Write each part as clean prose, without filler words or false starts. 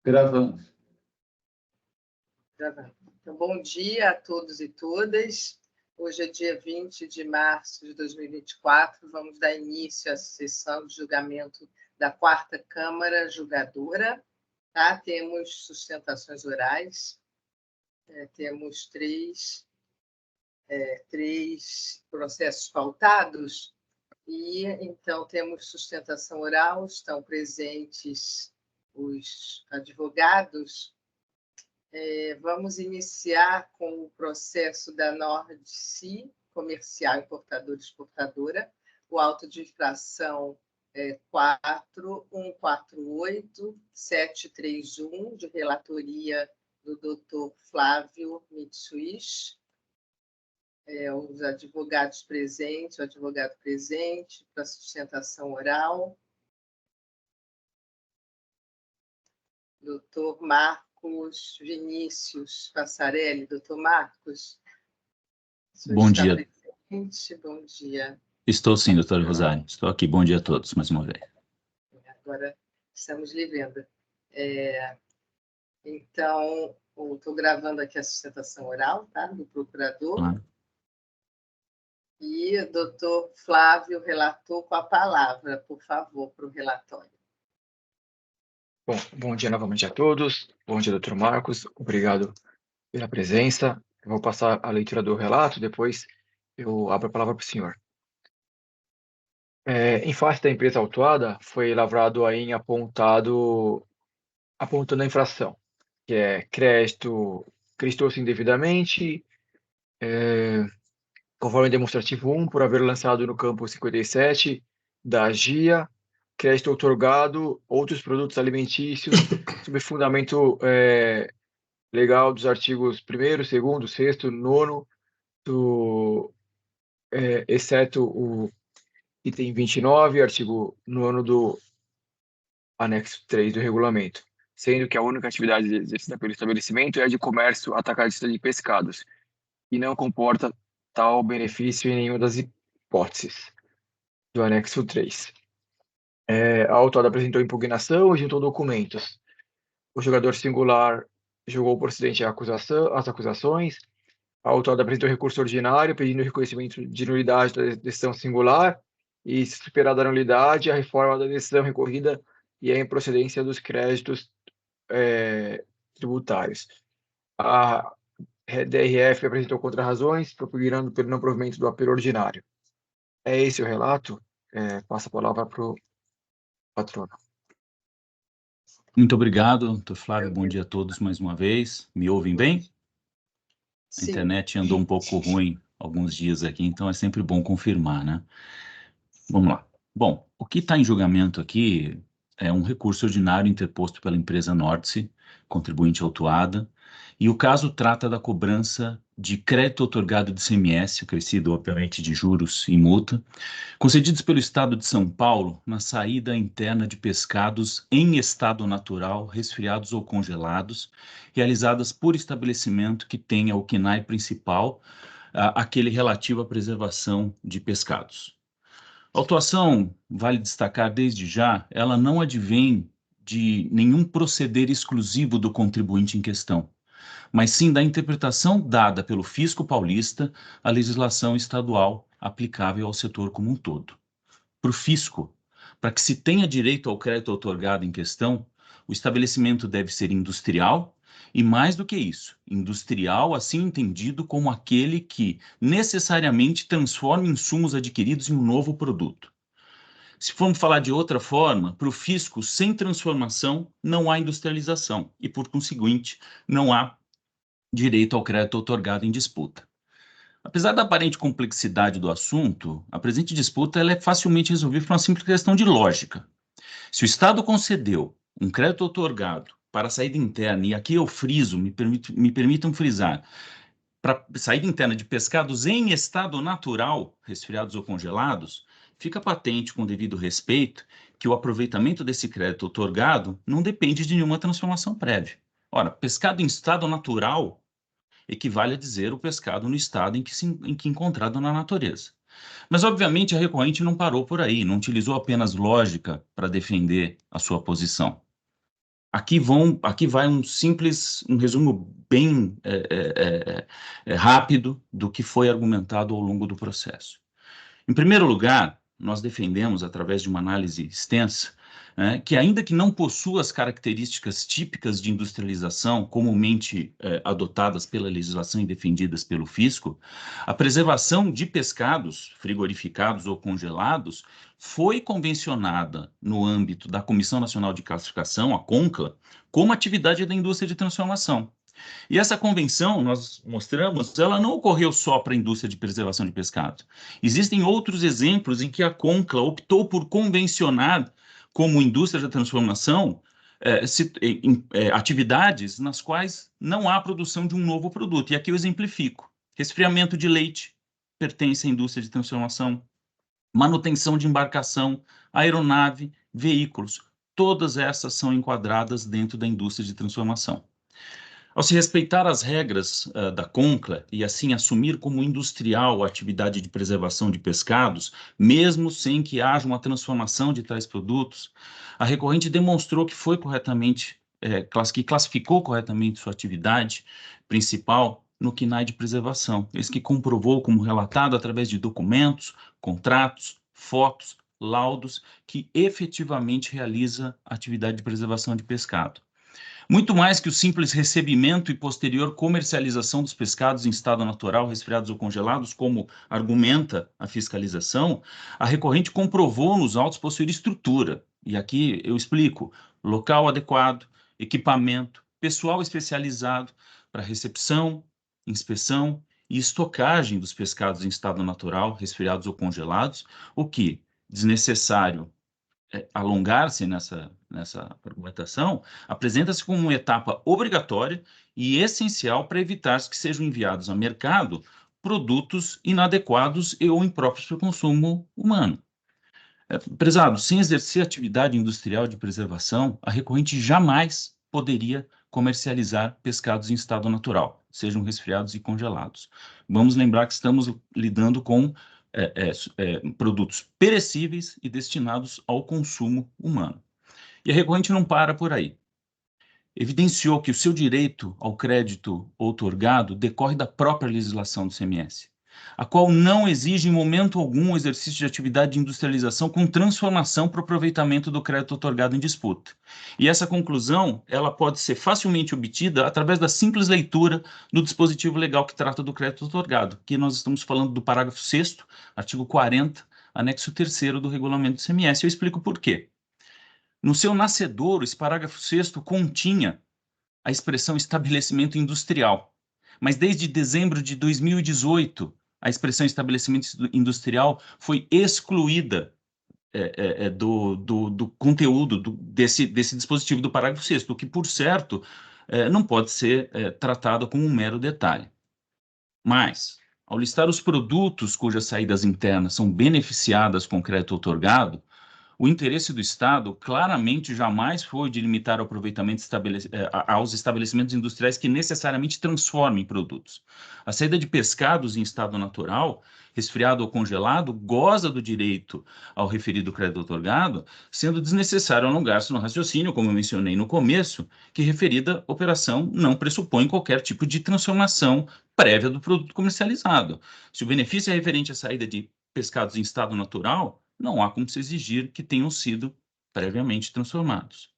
Gravando. Então, bom dia a todos e todas. Hoje é dia 20 de março de 2024. Vamos dar início à sessão de julgamento da 4ª Câmara Julgadora. Tá? Temos sustentações orais, temos três processos pautados, e então temos sustentação oral, estão presentes os advogados. Vamos iniciar com o processo da Nordse Comercial Importadora e Exportadora, o auto de infração 4148731, de relatoria do Dr. Flávio Mitsuishi. Os advogados presentes, o advogado presente para sustentação oral. Dr. Marcos Vinícius Passarelli. Doutor Marcos, bom dia. Presente? Bom dia. Estou sim, doutora Rosário. Estou aqui. Bom dia a todos, mais uma vez. Agora estamos lhe vendo. Então, estou gravando aqui a sustentação oral, tá? Do procurador. Claro. E o doutor Flávio, relator, com a palavra, por favor, para o relatório. Bom dia novamente a todos. Bom dia, doutor Marcos. Obrigado pela presença. Eu vou passar a leitura do relato, depois eu abro a palavra para o senhor. Em face da empresa autuada, foi lavrado aí apontando a infração, que é crédito crestou-se indevidamente, conforme demonstrativo 1, por haver lançado no campo 57 da GIA, crédito outorgado, outros produtos alimentícios, sob fundamento legal dos artigos 1º, 2º, 6º, 9º, exceto o item 29, artigo 9º do anexo 3 do regulamento, sendo que a única atividade exercida pelo estabelecimento é a de comércio atacadista de pescados, e não comporta tal benefício em nenhuma das hipóteses do anexo 3. A autuada apresentou impugnação e juntou documentos. O jogador singular julgou procedente as acusações. A autuada apresentou recurso ordinário pedindo reconhecimento de nulidade da decisão singular e, se superada a nulidade, a reforma da decisão recorrida e a improcedência dos créditos tributários. A DRF apresentou contrarrazões, propugnando pelo não provimento do apelo ordinário. É esse o relato. Passo a palavra para o patrono. Muito obrigado, doutor Flávio. Bom dia a todos mais uma vez. Me ouvem bem? Sim. A internet andou um pouco ruim alguns dias aqui, então é sempre bom confirmar, né? Vamos lá. Bom, o que está em julgamento aqui é um recurso ordinário interposto pela empresa Nordse, contribuinte autuada, e o caso trata da cobrança de crédito outorgado de ICMS, acrescido, obviamente, de juros e multa, concedidos pelo Estado de São Paulo na saída interna de pescados em estado natural, resfriados ou congelados, realizadas por estabelecimento que tenha o KNAI principal, aquele relativo à preservação de pescados. A autuação, vale destacar desde já, ela não advém de nenhum proceder exclusivo do contribuinte em questão, mas sim da interpretação dada pelo Fisco Paulista à legislação estadual aplicável ao setor como um todo. Para o Fisco, para que se tenha direito ao crédito outorgado em questão, o estabelecimento deve ser industrial e, mais do que isso, industrial assim entendido como aquele que necessariamente transforma insumos adquiridos em um novo produto. Se formos falar de outra forma, para o Fisco, sem transformação, não há industrialização e, por conseguinte, não há direito ao crédito outorgado em disputa. Apesar da aparente complexidade do assunto, a presente disputa ela é facilmente resolvível por uma simples questão de lógica. Se o Estado concedeu um crédito outorgado para a saída interna, e aqui eu friso, me permitam frisar, para saída interna de pescados em estado natural, resfriados ou congelados, fica patente com devido respeito que o aproveitamento desse crédito outorgado não depende de nenhuma transformação prévia. Ora, pescado em estado natural equivale a dizer o pescado no estado em que encontrado na natureza. Mas, obviamente, a recorrente não parou por aí, não utilizou apenas lógica para defender a sua posição. Aqui vai um resumo bem rápido do que foi argumentado ao longo do processo. Em primeiro lugar, nós defendemos, através de uma análise extensa, que ainda que não possua as características típicas de industrialização comumente adotadas pela legislação e defendidas pelo fisco, a preservação de pescados frigorificados ou congelados foi convencionada no âmbito da Comissão Nacional de Classificação, a CONCLA, como atividade da indústria de transformação. E essa convenção, nós mostramos, ela não ocorreu só para a indústria de preservação de pescado. Existem outros exemplos em que a CONCLA optou por convencionar como indústria da transformação atividades nas quais não há produção de um novo produto. E aqui eu exemplifico. Resfriamento de leite pertence à indústria de transformação. Manutenção de embarcação, aeronave, veículos. Todas essas são enquadradas dentro da indústria de transformação. Ao se respeitar as regras da CONCLA e assim assumir como industrial a atividade de preservação de pescados, mesmo sem que haja uma transformação de tais produtos, a recorrente demonstrou que foi corretamente, que classificou corretamente sua atividade principal no KNAI de preservação, esse que comprovou como relatado através de documentos, contratos, fotos, laudos, que efetivamente realiza a atividade de preservação de pescado. Muito mais que o simples recebimento e posterior comercialização dos pescados em estado natural, resfriados ou congelados, como argumenta a fiscalização, a recorrente comprovou nos autos possuir estrutura. E aqui eu explico: local adequado, equipamento, pessoal especializado para recepção, inspeção e estocagem dos pescados em estado natural, resfriados ou congelados, o que, desnecessário alongar-se nessa argumentação, apresenta-se como uma etapa obrigatória e essencial para evitar que sejam enviados ao mercado produtos inadequados e ou impróprios para o consumo humano. Prezado, sem exercer atividade industrial de preservação, a recorrente jamais poderia comercializar pescados em estado natural, sejam resfriados e congelados. Vamos lembrar que estamos lidando com produtos perecíveis e destinados ao consumo humano. E a recorrente não para por aí. Evidenciou que o seu direito ao crédito outorgado decorre da própria legislação do CMS, a qual não exige em momento algum o exercício de atividade de industrialização com transformação para o aproveitamento do crédito outorgado em disputa. E essa conclusão, ela pode ser facilmente obtida através da simples leitura do dispositivo legal que trata do crédito outorgado, que nós estamos falando do parágrafo 6º, artigo 40, anexo 3º do regulamento do CMS. Eu explico por quê. No seu nascedouro, esse parágrafo 6º continha a expressão estabelecimento industrial, mas desde dezembro de 2018, a expressão estabelecimento industrial foi excluída do conteúdo desse dispositivo do parágrafo 6º, o que, por certo, não pode ser tratado como um mero detalhe. Mas, ao listar os produtos cujas saídas internas são beneficiadas com crédito outorgado, o interesse do Estado claramente jamais foi de limitar o aproveitamento aos estabelecimentos industriais que necessariamente transformem produtos. A saída de pescados em estado natural, resfriado ou congelado, goza do direito ao referido crédito outorgado, sendo desnecessário alongar-se no raciocínio, como eu mencionei no começo, que referida operação não pressupõe qualquer tipo de transformação prévia do produto comercializado. Se o benefício é referente à saída de pescados em estado natural, não há como se exigir que tenham sido previamente transformados.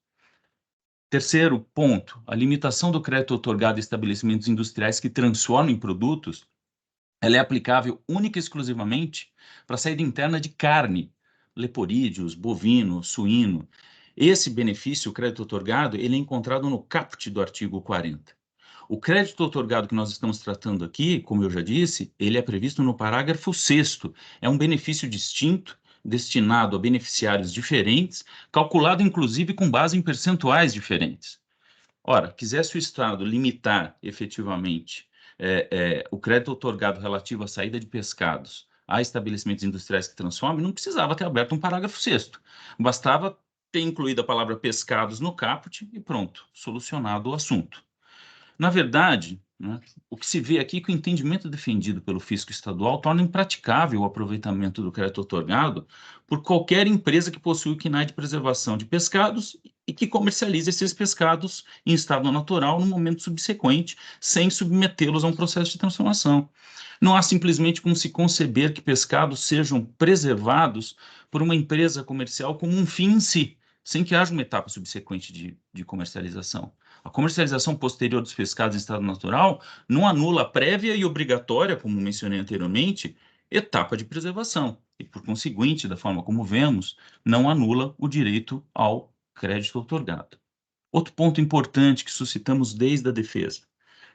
Terceiro ponto, a limitação do crédito outorgado a estabelecimentos industriais que transformam produtos, ela é aplicável única e exclusivamente para a saída interna de carne, leporídeos, bovino, suíno. Esse benefício, o crédito outorgado, ele é encontrado no caput do artigo 40. O crédito outorgado que nós estamos tratando aqui, como eu já disse, ele é previsto no parágrafo 6º. É um benefício distinto, destinado a beneficiários diferentes, calculado inclusive com base em percentuais diferentes. Ora, quisesse o Estado limitar efetivamente o crédito outorgado relativo à saída de pescados a estabelecimentos industriais que transformam, não precisava ter aberto um parágrafo 6º. Bastava ter incluído a palavra pescados no caput e pronto, solucionado o assunto. Na verdade, o que se vê aqui é que o entendimento defendido pelo fisco estadual torna impraticável o aproveitamento do crédito outorgado por qualquer empresa que possui o KNAI de preservação de pescados e que comercializa esses pescados em estado natural no momento subsequente, sem submetê-los a um processo de transformação. Não há simplesmente como se conceber que pescados sejam preservados por uma empresa comercial como um fim em si, sem que haja uma etapa subsequente de comercialização. A comercialização posterior dos pescados em estado natural não anula a prévia e obrigatória, como mencionei anteriormente, etapa de preservação, e, por conseguinte, da forma como vemos, não anula o direito ao crédito outorgado. Outro ponto importante que suscitamos desde a defesa: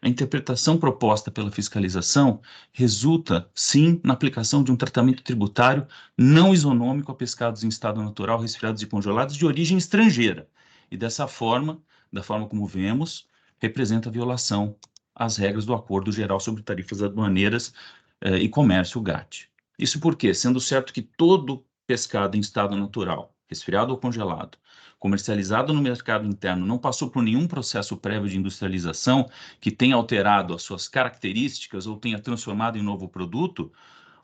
a interpretação proposta pela fiscalização resulta, sim, na aplicação de um tratamento tributário não isonômico a pescados em estado natural, resfriados e congelados de origem estrangeira. E dessa forma, da forma como vemos, representa violação às regras do Acordo Geral sobre Tarifas Aduaneiras e Comércio, o GATT. Isso porque, sendo certo que todo pescado em estado natural, resfriado ou congelado, comercializado no mercado interno, não passou por nenhum processo prévio de industrialização que tenha alterado as suas características ou tenha transformado em novo produto,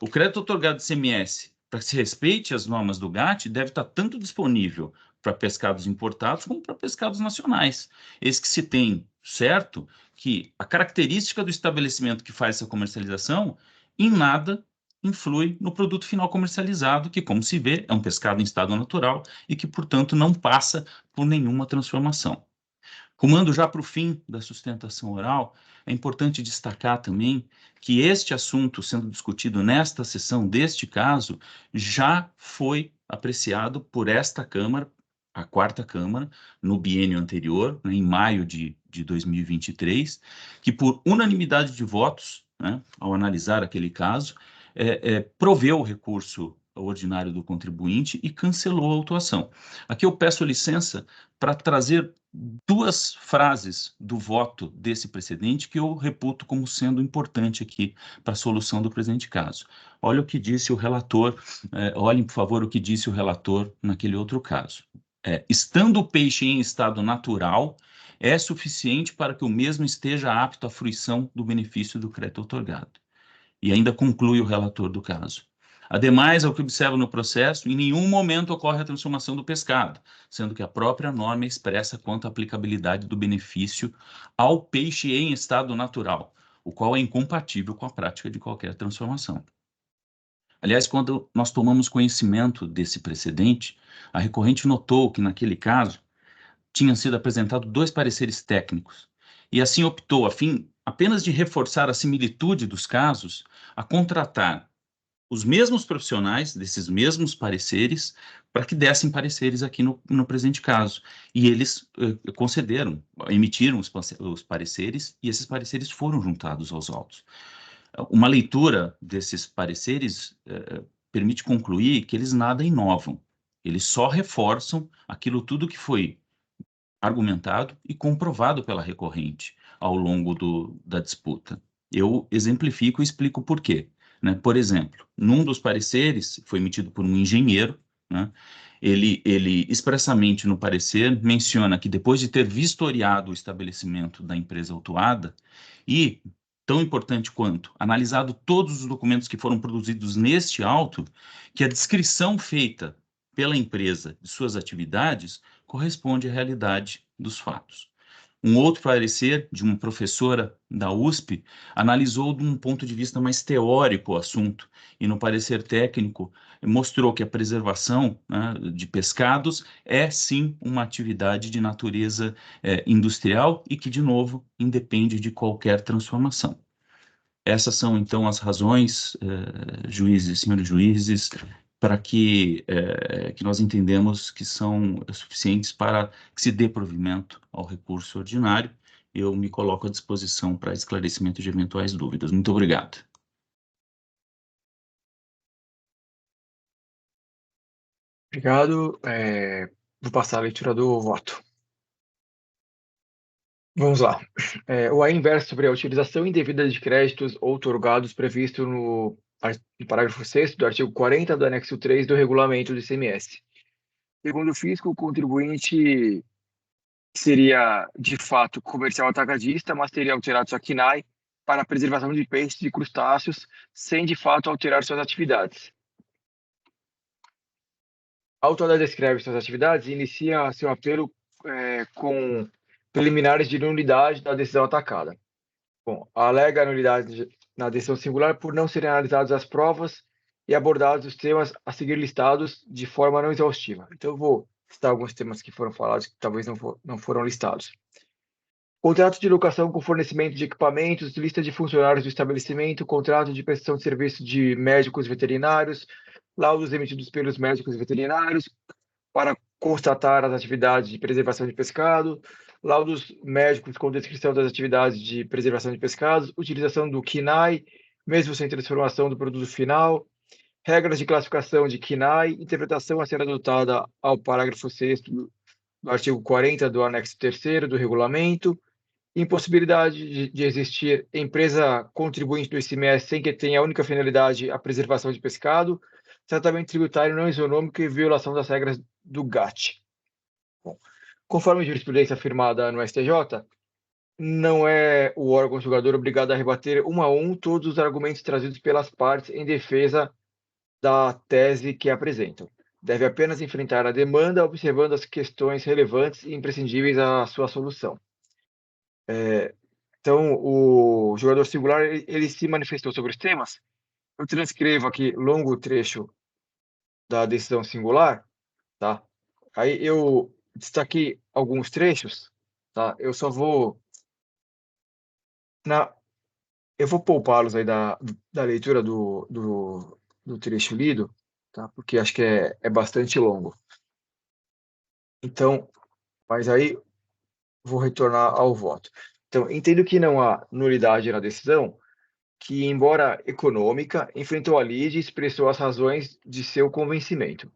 o crédito outorgado de ICMS, para que se respeite as normas do GATT, deve estar tanto disponível para pescados importados como para pescados nacionais. Eis que se tem certo que a característica do estabelecimento que faz essa comercialização em nada influi no produto final comercializado, que, como se vê, é um pescado em estado natural e que, portanto, não passa por nenhuma transformação. Rumando já para o fim da sustentação oral, é importante destacar também que este assunto sendo discutido nesta sessão deste caso já foi apreciado por esta Câmara, a quarta Câmara, no biênio anterior, em maio de 2023, que por unanimidade de votos, ao analisar aquele caso, proveu o recurso ordinário do contribuinte e cancelou a autuação. Aqui eu peço licença para trazer duas frases do voto desse precedente que eu reputo como sendo importante aqui para a solução do presente caso. Olha o que disse o relator, olhem, por favor, o que disse o relator naquele outro caso. Estando o peixe em estado natural, é suficiente para que o mesmo esteja apto à fruição do benefício do crédito outorgado. E ainda conclui o relator do caso. Ademais, ao que observa no processo, em nenhum momento ocorre a transformação do pescado, sendo que a própria norma é expressa quanto à aplicabilidade do benefício ao peixe em estado natural, o qual é incompatível com a prática de qualquer transformação. Aliás, quando nós tomamos conhecimento desse precedente, a recorrente notou que, naquele caso, tinham sido apresentados 2 pareceres técnicos, e assim optou, a fim apenas de reforçar a similitude dos casos, a contratar os mesmos profissionais desses mesmos pareceres para que dessem pareceres aqui no presente caso. E eles concederam, emitiram os pareceres, e esses pareceres foram juntados aos autos. Uma leitura desses pareceres permite concluir que eles nada inovam, eles só reforçam aquilo tudo que foi argumentado e comprovado pela recorrente ao longo da disputa. Eu exemplifico e explico por quê. Por exemplo, num dos pareceres, foi emitido por um engenheiro, ele expressamente no parecer menciona que depois de ter vistoriado o estabelecimento da empresa autuada e, tão importante quanto, analisado todos os documentos que foram produzidos neste auto, que a descrição feita pela empresa de suas atividades corresponde à realidade dos fatos. Um outro parecer de uma professora da USP analisou de um ponto de vista mais teórico o assunto e no parecer técnico mostrou que a preservação de pescados é sim uma atividade de natureza industrial e que, de novo, independe de qualquer transformação. Essas são, então, as razões, juízes, senhores juízes, para que nós entendemos que são suficientes para que se dê provimento ao recurso ordinário. Eu me coloco à disposição para esclarecimento de eventuais dúvidas. Muito obrigado. Obrigado. Vou passar a leitura do voto. Vamos lá. O A inverso sobre a utilização indevida de créditos outorgados previsto no parágrafo 6º do artigo 40 do anexo 3 do regulamento do ICMS. Segundo o fisco, o contribuinte seria, de fato, comercial atacadista, mas teria alterado sua KNAI para a preservação de peixes e crustáceos, sem, de fato, alterar suas atividades. A autora descreve suas atividades e inicia seu apelo com preliminares de nulidade da decisão atacada. Bom, alega a nulidade na decisão singular por não serem analisadas as provas e abordados os temas a seguir listados de forma não exaustiva. Então, eu vou citar alguns temas que foram falados que talvez não foram listados. Contrato de locação com fornecimento de equipamentos, lista de funcionários do estabelecimento, contrato de prestação de serviço de médicos veterinários, laudos emitidos pelos médicos veterinários para constatar as atividades de preservação de pescado, laudos médicos com descrição das atividades de preservação de pescados, utilização do KINAI, mesmo sem transformação do produto final, regras de classificação de KINAI, interpretação a ser adotada ao parágrafo 6º do artigo 40 do anexo 3º do regulamento, impossibilidade de existir empresa contribuinte do ICMS sem que tenha a única finalidade a preservação de pescado, tratamento tributário não isonômico e violação das regras do GATT. Bom, conforme a jurisprudência afirmada no STJ, não é o órgão julgador obrigado a rebater um a um todos os argumentos trazidos pelas partes em defesa da tese que apresentam. Deve apenas enfrentar a demanda observando as questões relevantes e imprescindíveis à sua solução. Então, o julgador singular ele se manifestou sobre os temas. Eu transcrevo aqui longo trecho da decisão singular, tá? Aí eu destaquei alguns trechos, tá? Eu só vou eu vou poupá-los aí da leitura do trecho lido, tá? Porque acho que é bastante longo. Então, mas aí vou retornar ao voto. Então, entendo que não há nulidade na decisão, que, embora econômica, enfrentou a lide e expressou as razões de seu convencimento.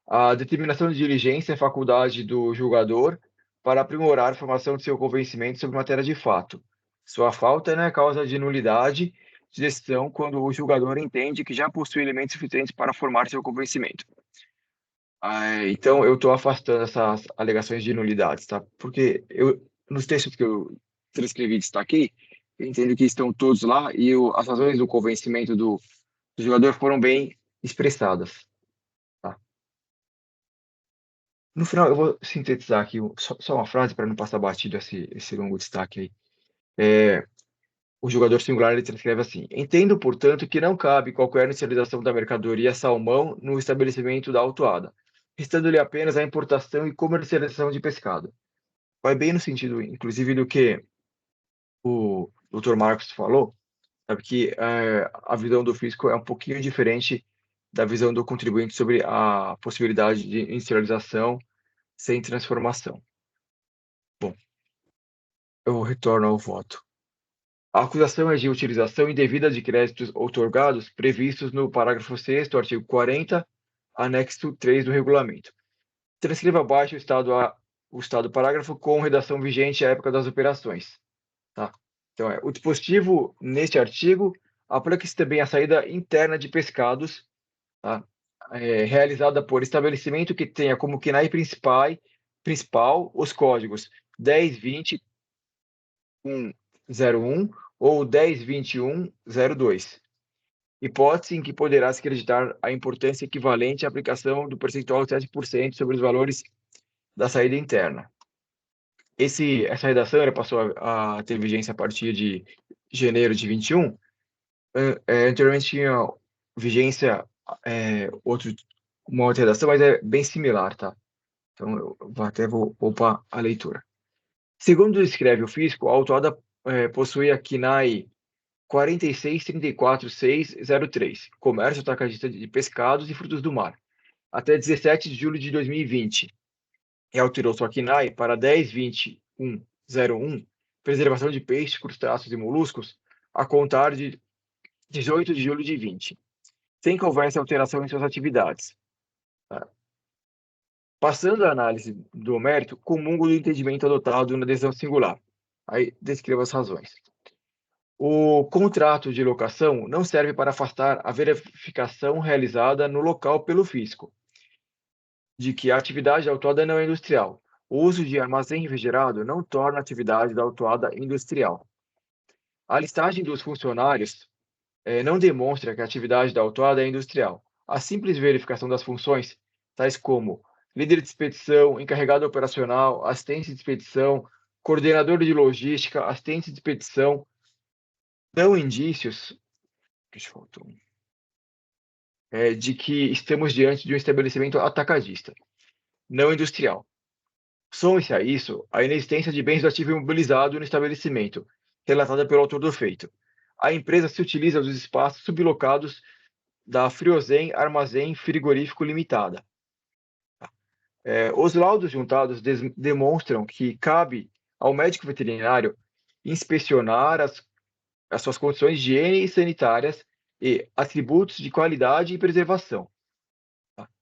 A determinação de diligência é faculdade do julgador para aprimorar a formação de seu convencimento sobre matéria de fato. Sua falta não é causa de nulidade de decisão quando o julgador entende que já possui elementos suficientes para formar seu convencimento. Então, eu estou afastando essas alegações de nulidades, tá? Porque nos textos que eu transcrevi e destaquei, eu entendo que estão todos lá e as razões do convencimento do jogador foram bem expressadas. Tá? No final, eu vou sintetizar aqui só uma frase para não passar batido esse longo destaque aí. O jogador singular ele transcreve assim: entendo, portanto, que não cabe qualquer inicialização da mercadoria salmão no estabelecimento da autuada, restando-lhe apenas a importação e comercialização de pescado. Vai bem no sentido, inclusive, do que o Dr. Marcos falou, sabe que a visão do fisco é um pouquinho diferente da visão do contribuinte sobre a possibilidade de inicialização sem transformação. Bom, eu retorno ao voto. A acusação é de utilização indevida de créditos outorgados previstos no parágrafo 6º, artigo 40, anexo 3 do regulamento. Transcreva abaixo o estado do parágrafo com redação vigente à época das operações. Tá? Então, o dispositivo neste artigo aplica-se também à saída interna de pescados, tá? Realizada por estabelecimento que tenha como KINAI principal os códigos 10.20.101 ou 10.21.02. Hipótese em que poderá se acreditar a importância equivalente à aplicação do percentual de 7% sobre os valores da saída interna. Essa redação passou a ter vigência a partir de janeiro de 21. Anteriormente tinha vigência uma outra redação, mas é bem similar, tá? Então, eu vou poupar a leitura. Segundo descreve o fisco, a autuada possui a KINAI 4634603, Comércio Atacadista de Pescados e Frutos do Mar, até 17 de julho de 2020. E alterou sua KINAI para 10.21.01, Preservação de Peixes, Crustáceos e Moluscos, a contar de 18 de julho de 20, sem que houvesse alteração em suas atividades. Passando à análise do mérito, comungo do entendimento adotado na decisão singular. Aí descreva as razões. O contrato de locação não serve para afastar a verificação realizada no local pelo fisco, de que a atividade autuada não é industrial. O uso de armazém refrigerado não torna a atividade da autuada industrial. A listagem dos funcionários não demonstra que a atividade da autuada é industrial. A simples verificação das funções, tais como líder de expedição, encarregado operacional, assistente de expedição, coordenador de logística, assistente de expedição, dão indícios de que estamos diante de um estabelecimento atacadista, não industrial. Some-se a isso a inexistência de bens do ativo imobilizado no estabelecimento, relatada pelo autor do feito. A empresa se utiliza dos espaços sublocados da Friozen Armazém Frigorífico Limitada. Os laudos juntados demonstram que cabe ao médico veterinário inspecionar as suas condições de higiene e sanitárias e atributos de qualidade e preservação.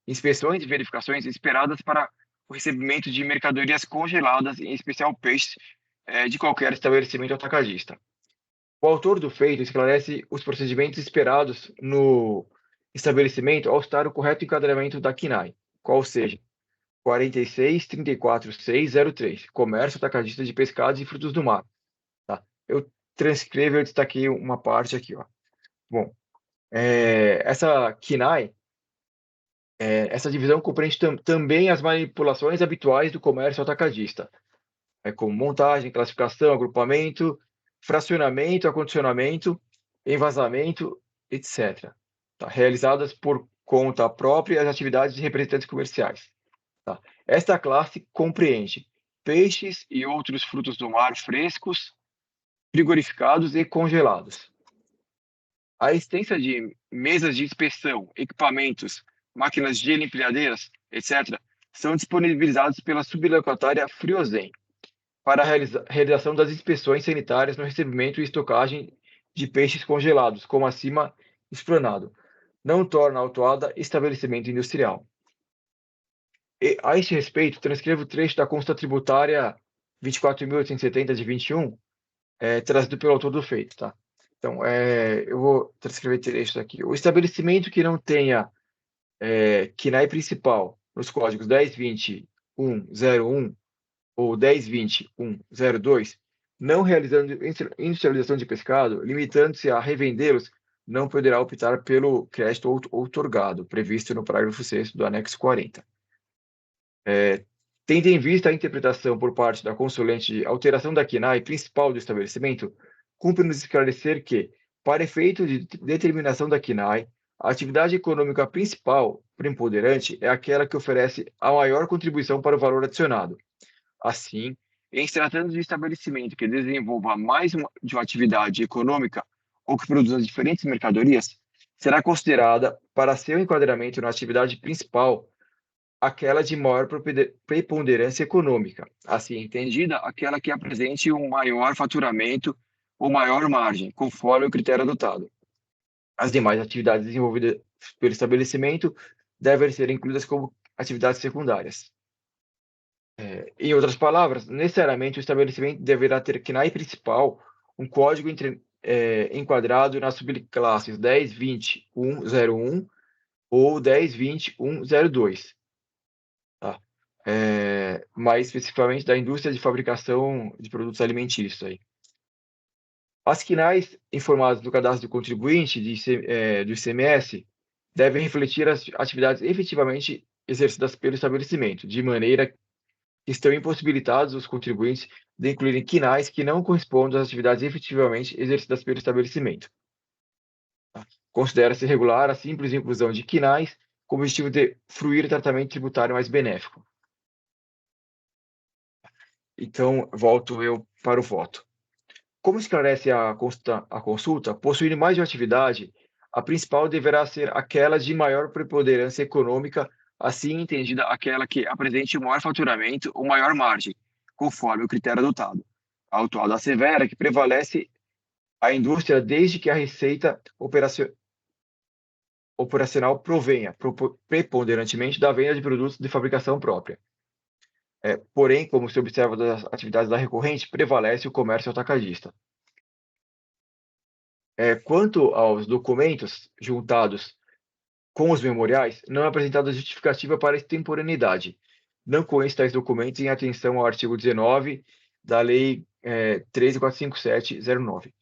Inspeções e verificações esperadas para o recebimento de mercadorias congeladas, em especial peixes, de qualquer estabelecimento atacadista. O autor do feito esclarece os procedimentos esperados no estabelecimento ao estar o correto enquadramento da CNAE, qual seja 46.34.603, Comércio Atacadista de Pescados e Frutos do Mar. Tá? Eu transcrevo, eu destaquei uma parte aqui. Ó. Bom, essa CNAE, essa divisão compreende também as manipulações habituais do comércio atacadista, como montagem, classificação, agrupamento, fracionamento, acondicionamento, envasamento, etc. Tá? Realizadas por conta própria as atividades de representantes comerciais. Tá? Esta classe compreende peixes e outros frutos do mar frescos, frigorificados e congelados. A existência de mesas de inspeção, equipamentos, máquinas de gelo, empilhadeiras, etc., são disponibilizados pela sublocatária Friozen para a realização das inspeções sanitárias no recebimento e estocagem de peixes congelados, como acima explanado. Não torna a autuada estabelecimento industrial. E, a este respeito, transcrevo o trecho da consta tributária 24.870 de 21, trazido pelo autor do feito. Tá? Então, eu vou transcrever trechos aqui. O estabelecimento que não tenha CNAE principal nos códigos 10.20.1.01 ou 10.20.1.02, não realizando industrialização de pescado, limitando-se a revendê-los, não poderá optar pelo crédito outorgado, previsto no parágrafo 6º do anexo 40. Tendo em vista a interpretação por parte da consulente de alteração da CNAE principal do estabelecimento, cumpre-nos esclarecer que, para efeito de determinação da CNAE, a atividade econômica principal preponderante é aquela que oferece a maior contribuição para o valor adicionado. Assim, em se tratando de estabelecimento que desenvolva mais de uma atividade econômica ou que produza diferentes mercadorias, será considerada, para seu enquadramento na atividade principal, aquela de maior preponderância econômica, assim entendida, aquela que apresente um maior faturamento ou maior margem, conforme o critério adotado. As demais atividades desenvolvidas pelo estabelecimento devem ser incluídas como atividades secundárias. Em outras palavras, necessariamente o estabelecimento deverá ter CNAE principal um código enquadrado nas subclasses 10.20.1.01 ou 10.20.1.02. Tá? Mais especificamente da indústria de fabricação de produtos alimentícios. Aí. As CNAEs informadas no cadastro do contribuinte do ICMS devem refletir as atividades efetivamente exercidas pelo estabelecimento, de maneira que estão impossibilitados os contribuintes de incluírem CNAEs que não correspondam às atividades efetivamente exercidas pelo estabelecimento. Considera-se regular a simples inclusão de CNAEs com o objetivo de fruir tratamento tributário mais benéfico. Então, volto eu para o voto. Como esclarece a consulta, possuindo mais de uma atividade, a principal deverá ser aquela de maior preponderância econômica, assim entendida aquela que apresente o maior faturamento ou maior margem, conforme o critério adotado. A autuada assevera que prevalece a indústria desde que a receita operacional provenha preponderantemente da venda de produtos de fabricação própria. Porém, como se observa das atividades da recorrente, prevalece o comércio atacadista. Quanto aos documentos juntados com os memoriais, não é apresentada justificativa para extemporaneidade. Não conheço tais documentos em atenção ao artigo 19 da Lei 13.457/09.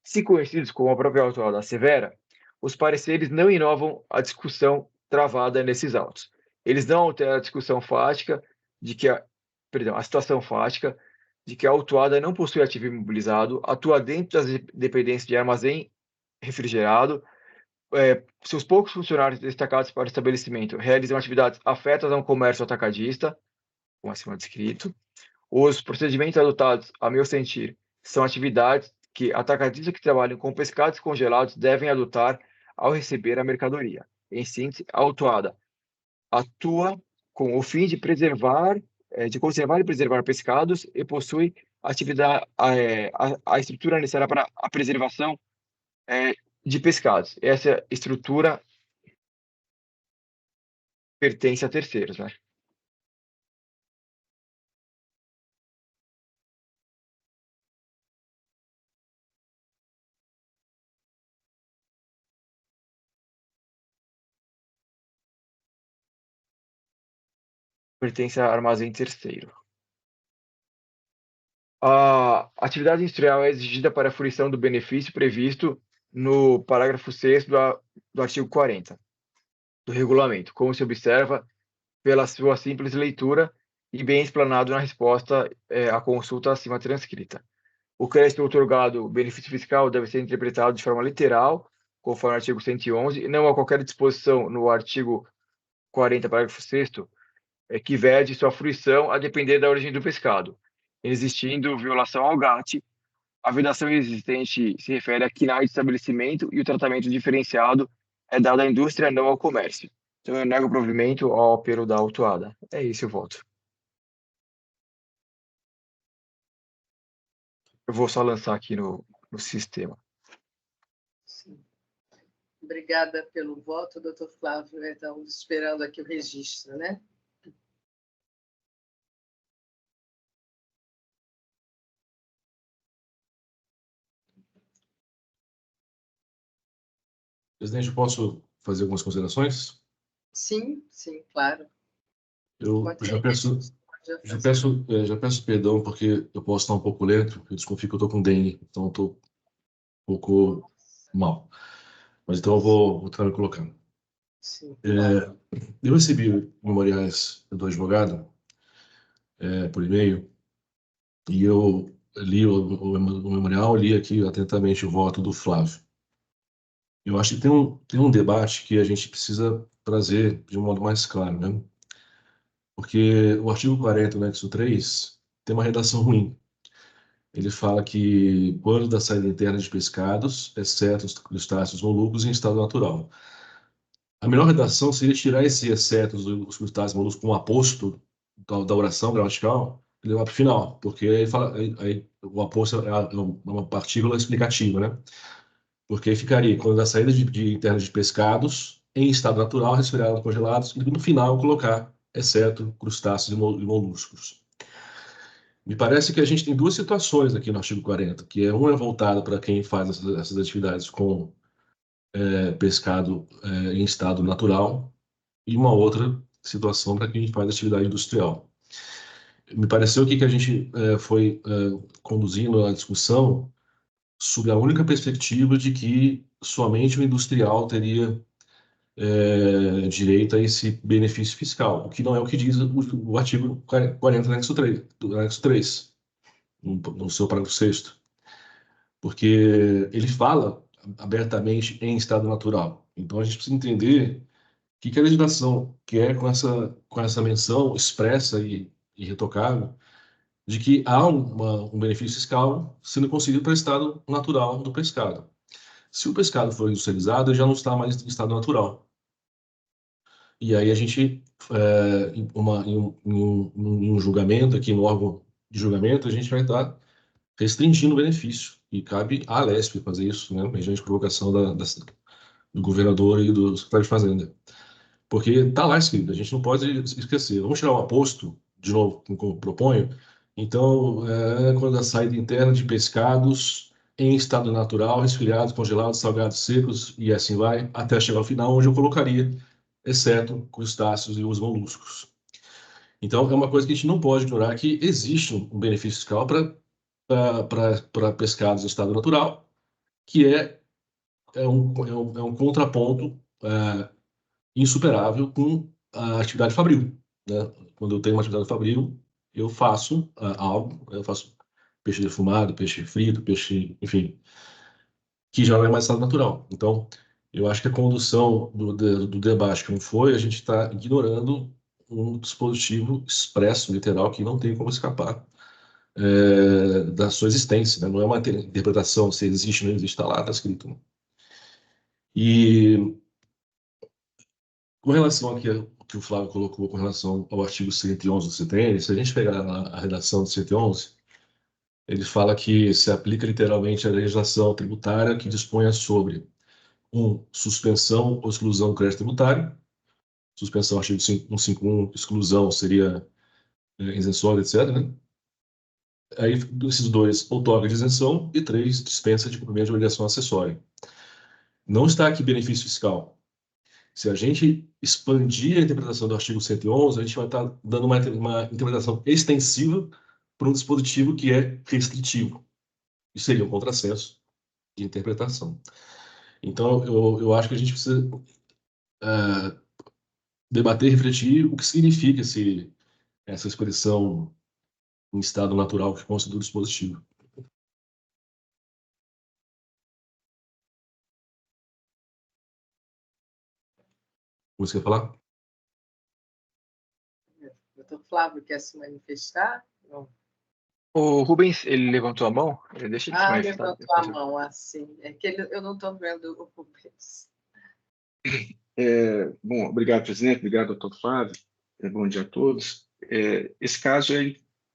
Se conhecidos como a própria autuada assevera, os pareceres não inovam a discussão travada nesses autos. Eles não alteram a discussão fática de que a situação fática de que a autuada não possui ativo imobilizado, atua dentro das dependências de armazém refrigerado, seus poucos funcionários destacados para o estabelecimento realizam atividades afetas a um comércio atacadista, como acima descrito. Os procedimentos adotados, a meu sentir, são atividades que atacadistas que trabalham com pescados congelados devem adotar ao receber a mercadoria. Em síntese, a autuada atua com o fim de preservar, de conservar e preservar pescados e possui atividade, a estrutura necessária para a preservação de pescados. Essa estrutura pertence a terceiros, né? Pertence a armazém terceiro. A atividade industrial é exigida para a fruição do benefício previsto no parágrafo 6º do artigo 40 do regulamento, como se observa pela sua simples leitura e bem explanado na resposta à consulta acima transcrita. O crédito outorgado benefício fiscal deve ser interpretado de forma literal, conforme o artigo 111, e não a qualquer disposição no artigo 40, parágrafo 6º, que vede sua fruição a depender da origem do pescado. Existindo violação ao GATT, a vedação existente se refere a quinais de estabelecimento e o tratamento diferenciado é dado à indústria, não ao comércio. Então, eu nego o provimento ao apelo da autuada. É isso o voto. Eu vou só lançar aqui no sistema. Sim. Obrigada pelo voto, doutor Flávio. Estamos esperando aqui o registro, né? Presidente, eu posso fazer algumas considerações? Sim, sim, claro. Eu já peço perdão porque eu posso estar um pouco lento, eu desconfio que eu estou com dengue, então estou um pouco mal. Mas então eu vou estar me colocando. Sim, claro. Eu recebi memoriais do advogado por e-mail e eu li o memorial, li aqui atentamente o voto do Flávio. Eu acho que tem um debate que a gente precisa trazer de um modo mais claro, né? Porque o artigo 40, do anexo 3, tem uma redação ruim. Ele fala que quando da saída interna de pescados, exceto os crustáceos moluscos em estado natural. A melhor redação seria tirar esse exceto dos crustáceos moluscos com um aposto da oração gramatical e levar para o final, porque aí, o aposto é uma partícula explicativa, né? Porque aí ficaria quando da saída interna de pescados em estado natural, resfriados, congelados, e no final colocar exceto crustáceos e moluscos. Me parece que a gente tem duas situações aqui no artigo 40, que uma é voltada para quem faz essas atividades com pescado em estado natural, e uma outra situação para quem faz atividade industrial. Me pareceu que a gente foi conduzindo a discussão sob a única perspectiva de que somente o industrial teria direito a esse benefício fiscal, o que não é o que diz o artigo 40 do anexo 3, no seu parágrafo 6º, porque ele fala abertamente em estado natural. Então, a gente precisa entender o que a legislação quer com essa menção expressa e retocável de que há um benefício fiscal sendo concedido para o estado natural do pescado. Se o pescado for industrializado, ele já não está mais em estado natural. E aí a gente, em um julgamento aqui, no órgão de julgamento, a gente vai estar restringindo o benefício. E cabe à Alesp fazer isso, né, mediante provocação do governador e do secretário de Fazenda. Porque está lá escrito, a gente não pode esquecer. Vamos tirar o aposto, de novo, como proponho. Então, quando a saída interna de pescados em estado natural, resfriados, congelados, salgados, secos, e assim vai, até chegar ao final, onde eu colocaria, exceto crustáceos e os moluscos. Então, é uma coisa que a gente não pode ignorar, que existe um benefício fiscal para pescados em estado natural, que é um contraponto insuperável com a atividade fabril, né? Quando eu tenho uma atividade fabril, eu faço algo, eu faço peixe defumado, peixe frito, peixe, enfim, que já não é mais estado natural. Então, eu acho que a condução do debate como foi, a gente está ignorando um dispositivo expresso, literal, que não tem como escapar da sua existência, né? Não é uma interpretação se existe ou não existe, está lá, está escrito, né? E com relação ao que o Flávio colocou com relação ao artigo 111 do CTN, se a gente pegar a redação do 111, ele fala que se aplica literalmente a legislação tributária que disponha sobre suspensão ou exclusão do crédito tributário. Suspensão, artigo 151, exclusão seria isenções, etc., né? Aí, esses dois, outorga de isenção, e 3, dispensa de cumprimento de obrigação acessória. Não está aqui benefício fiscal. Se a gente expandir a interpretação do artigo 111, a gente vai estar dando uma interpretação extensiva para um dispositivo que é restritivo. Isso seria um contrassenso de interpretação. Então, eu acho que a gente precisa debater e refletir o que significa essa expressão em estado natural que consta do dispositivo. Você quer falar? Doutor Flávio quer se manifestar? Não. O Rubens, ele levantou a mão? Deixa ele se manifestar. Levantou a mão, assim. É que eu não estou vendo o Rubens. Bom, obrigado, presidente. Obrigado, doutor Flávio. Bom dia a todos. Esse caso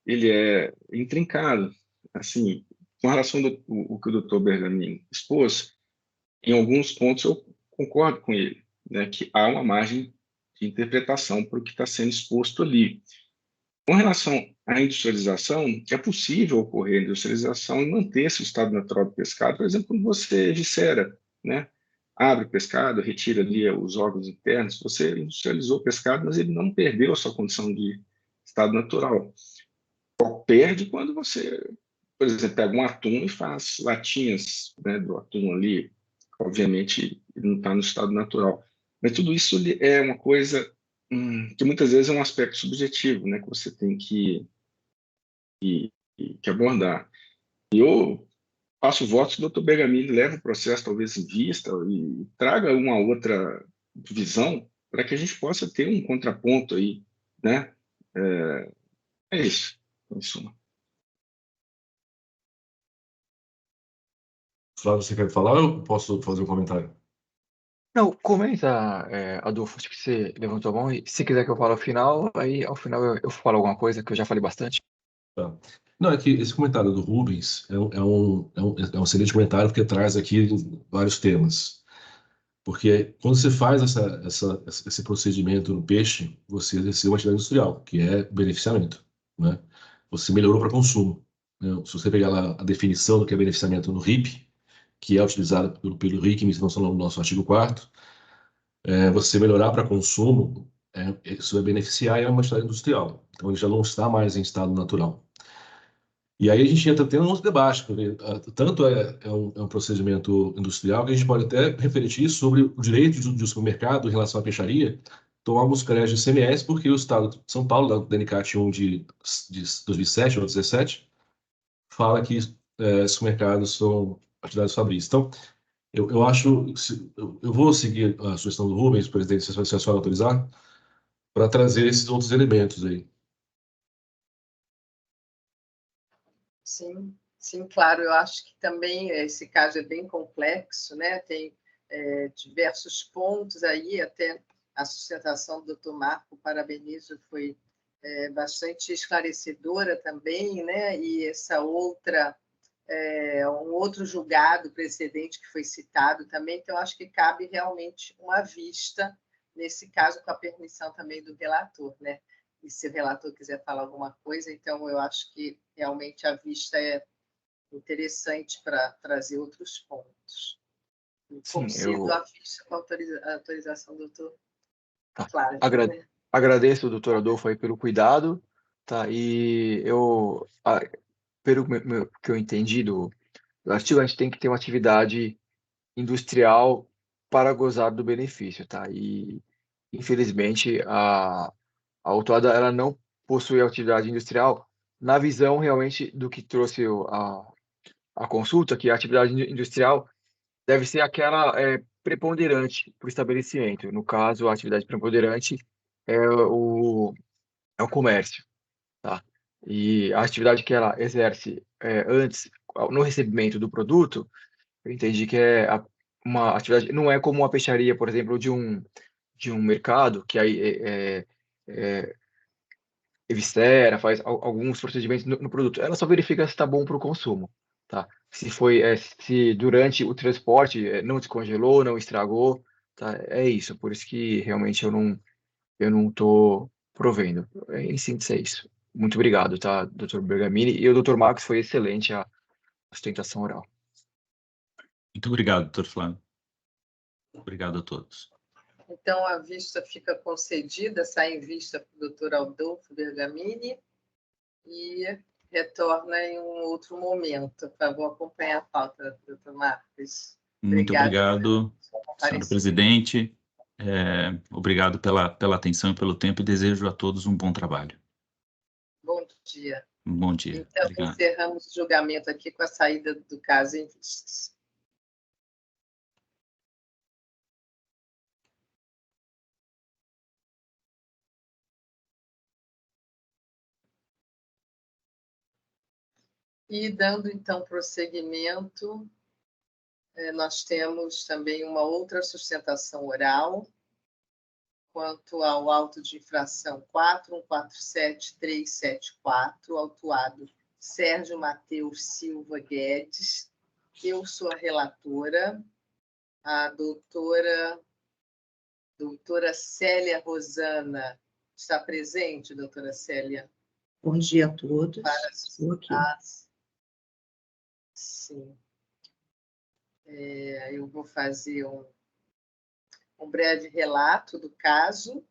ele é intrincado. Assim, com relação ao que o doutor Bergamin expôs, em alguns pontos eu concordo com ele, né, que há uma margem de interpretação para o que está sendo exposto ali. Com relação à industrialização, é possível ocorrer a industrialização e manter-se o estado natural do pescado, por exemplo, quando você viscera, né? Abre o pescado, retira ali os órgãos internos, você industrializou o pescado, mas ele não perdeu a sua condição de estado natural. Perde quando você, por exemplo, pega um atum e faz latinhas, né, do atum ali. Obviamente, ele não está no estado natural. Mas tudo isso é uma coisa que muitas vezes é um aspecto subjetivo, né, que você tem que abordar. E eu faço votos que o doutor Bergamini leve o processo talvez em vista e traga uma outra visão para que a gente possa ter um contraponto aí, né? É isso, em suma. Flávio, você quer falar ou eu posso fazer um comentário? Não, comenta, Adolfo, acho que você levantou a mão, e se quiser que eu fale ao final, aí ao final eu falo alguma coisa, que eu já falei bastante. Tá. Não, é que esse comentário do Rubens é um excelente comentário porque traz aqui vários temas. Porque quando você faz esse procedimento no peixe, você exerceu uma atividade industrial, que é beneficiamento, né? Você melhorou para consumo, né? Se você pegar lá a definição do que é beneficiamento no RIP, que é utilizada pelo RIC, no nosso artigo 4º, você melhorar para consumo, isso vai beneficiar e é uma atividade industrial. Então, ele já não está mais em estado natural. E aí a gente entra tendo uns debates, porque tanto é um procedimento industrial que a gente pode até refletir sobre o direito do supermercado em relação à peixaria tomar alguns créditos de ICMS, porque o Estado de São Paulo, da DNCAT 1 de 2007 ou 2017, fala que supermercados são atividades fabris. Então, eu acho, eu vou seguir a sugestão do Rubens, presidente, se a senhora autorizar, para trazer esses outros elementos aí. Sim, sim, claro. Eu acho que também esse caso é bem complexo, né? Tem diversos pontos aí, até a sustentação do Dr. Marco, parabenizo, foi bastante esclarecedora também, né? E essa outra, um outro julgado precedente que foi citado também, então acho que cabe realmente uma vista nesse caso, com a permissão também do relator, né? E se o relator quiser falar alguma coisa, então eu acho que realmente a vista é interessante para trazer outros pontos. Concedo a vista com a autorização do doutor Flávio. Agradeço ao doutor Adolfo aí pelo cuidado, tá? E pelo que eu entendi do artigo, a gente tem que ter uma atividade industrial para gozar do benefício, tá? E infelizmente, a autuada ela não possui atividade industrial na visão realmente do que trouxe a consulta, que a atividade industrial deve ser aquela preponderante para o estabelecimento. No caso, a atividade preponderante é o comércio, tá? E a atividade que ela exerce antes, no recebimento do produto, eu entendi que uma atividade, não é como uma peixaria, por exemplo, de um mercado, que aí eviscera, faz alguns procedimentos no produto. Ela só verifica se está bom para o consumo, tá? Se durante o transporte não descongelou, não estragou, tá? É isso. Por isso que realmente eu não estou provendo. Em síntese, é isso. Muito obrigado, tá, Dr. Bergamini. E o Dr. Marcos foi excelente a sustentação oral. Muito obrigado, doutor Flávio. Obrigado a todos. Então, a vista fica concedida, sai em vista para o doutor Adolfo Bergamini e retorna em um outro momento. Por favor, acompanhe a pauta, doutor Marcos. Muito obrigado, senhor presidente. Obrigado pela atenção e pelo tempo e desejo a todos um bom trabalho. Bom dia. Bom dia. Então, Obrigado. encerramos o julgamento aqui com a saída do caso em vistas. E dando, então, prosseguimento, nós temos também uma outra sustentação oral quanto ao auto de infração 4147.374, autuado Sérgio Mateus Silva Guedes. Eu sou a relatora, a doutora Célia Rosana. Está presente, doutora Célia? Bom dia a todos. Estou aqui. Sim. Eu vou fazer um breve relato do caso.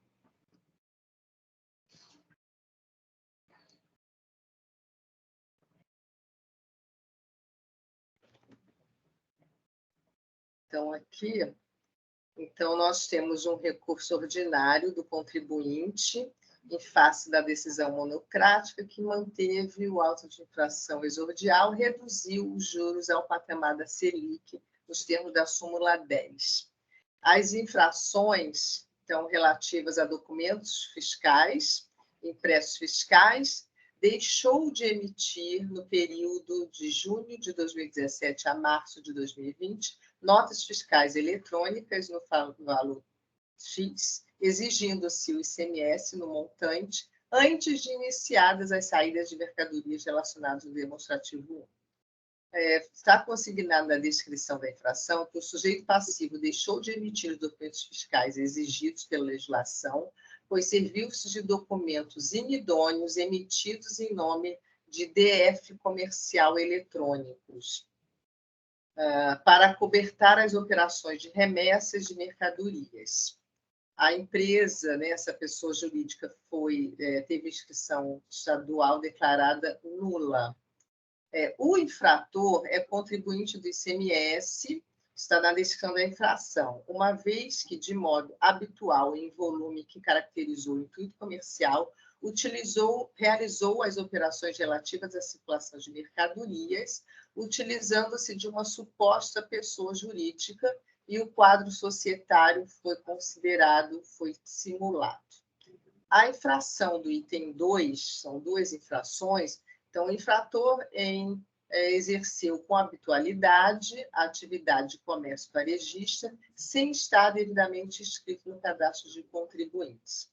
Então, aqui, nós temos um recurso ordinário do contribuinte em face da decisão monocrática que manteve o auto de infração exordial, reduziu os juros ao patamar da Selic, nos termos da súmula 10. As infrações estão relativas a documentos fiscais, impressos fiscais, deixou de emitir, no período de junho de 2017 a março de 2020, notas fiscais eletrônicas no valor X, exigindo-se o ICMS no montante antes de iniciadas as saídas de mercadorias relacionadas ao demonstrativo 1. Está consignado na descrição da infração que o sujeito passivo deixou de emitir os documentos fiscais exigidos pela legislação, pois serviu-se de documentos inidôneos emitidos em nome de DF comercial eletrônicos, para acobertar as operações de remessas de mercadorias. A empresa, essa pessoa jurídica, teve inscrição estadual declarada nula. O infrator é contribuinte do ICMS, está na descrição da infração, uma vez que, de modo habitual e em volume que caracterizou o intuito comercial, realizou as operações relativas à circulação de mercadorias, utilizando-se de uma suposta pessoa jurídica, e o quadro societário foi simulado. A infração do item 2, são duas infrações. Então, o infrator exerceu com habitualidade a atividade de comércio varejista sem estar devidamente inscrito no cadastro de contribuintes.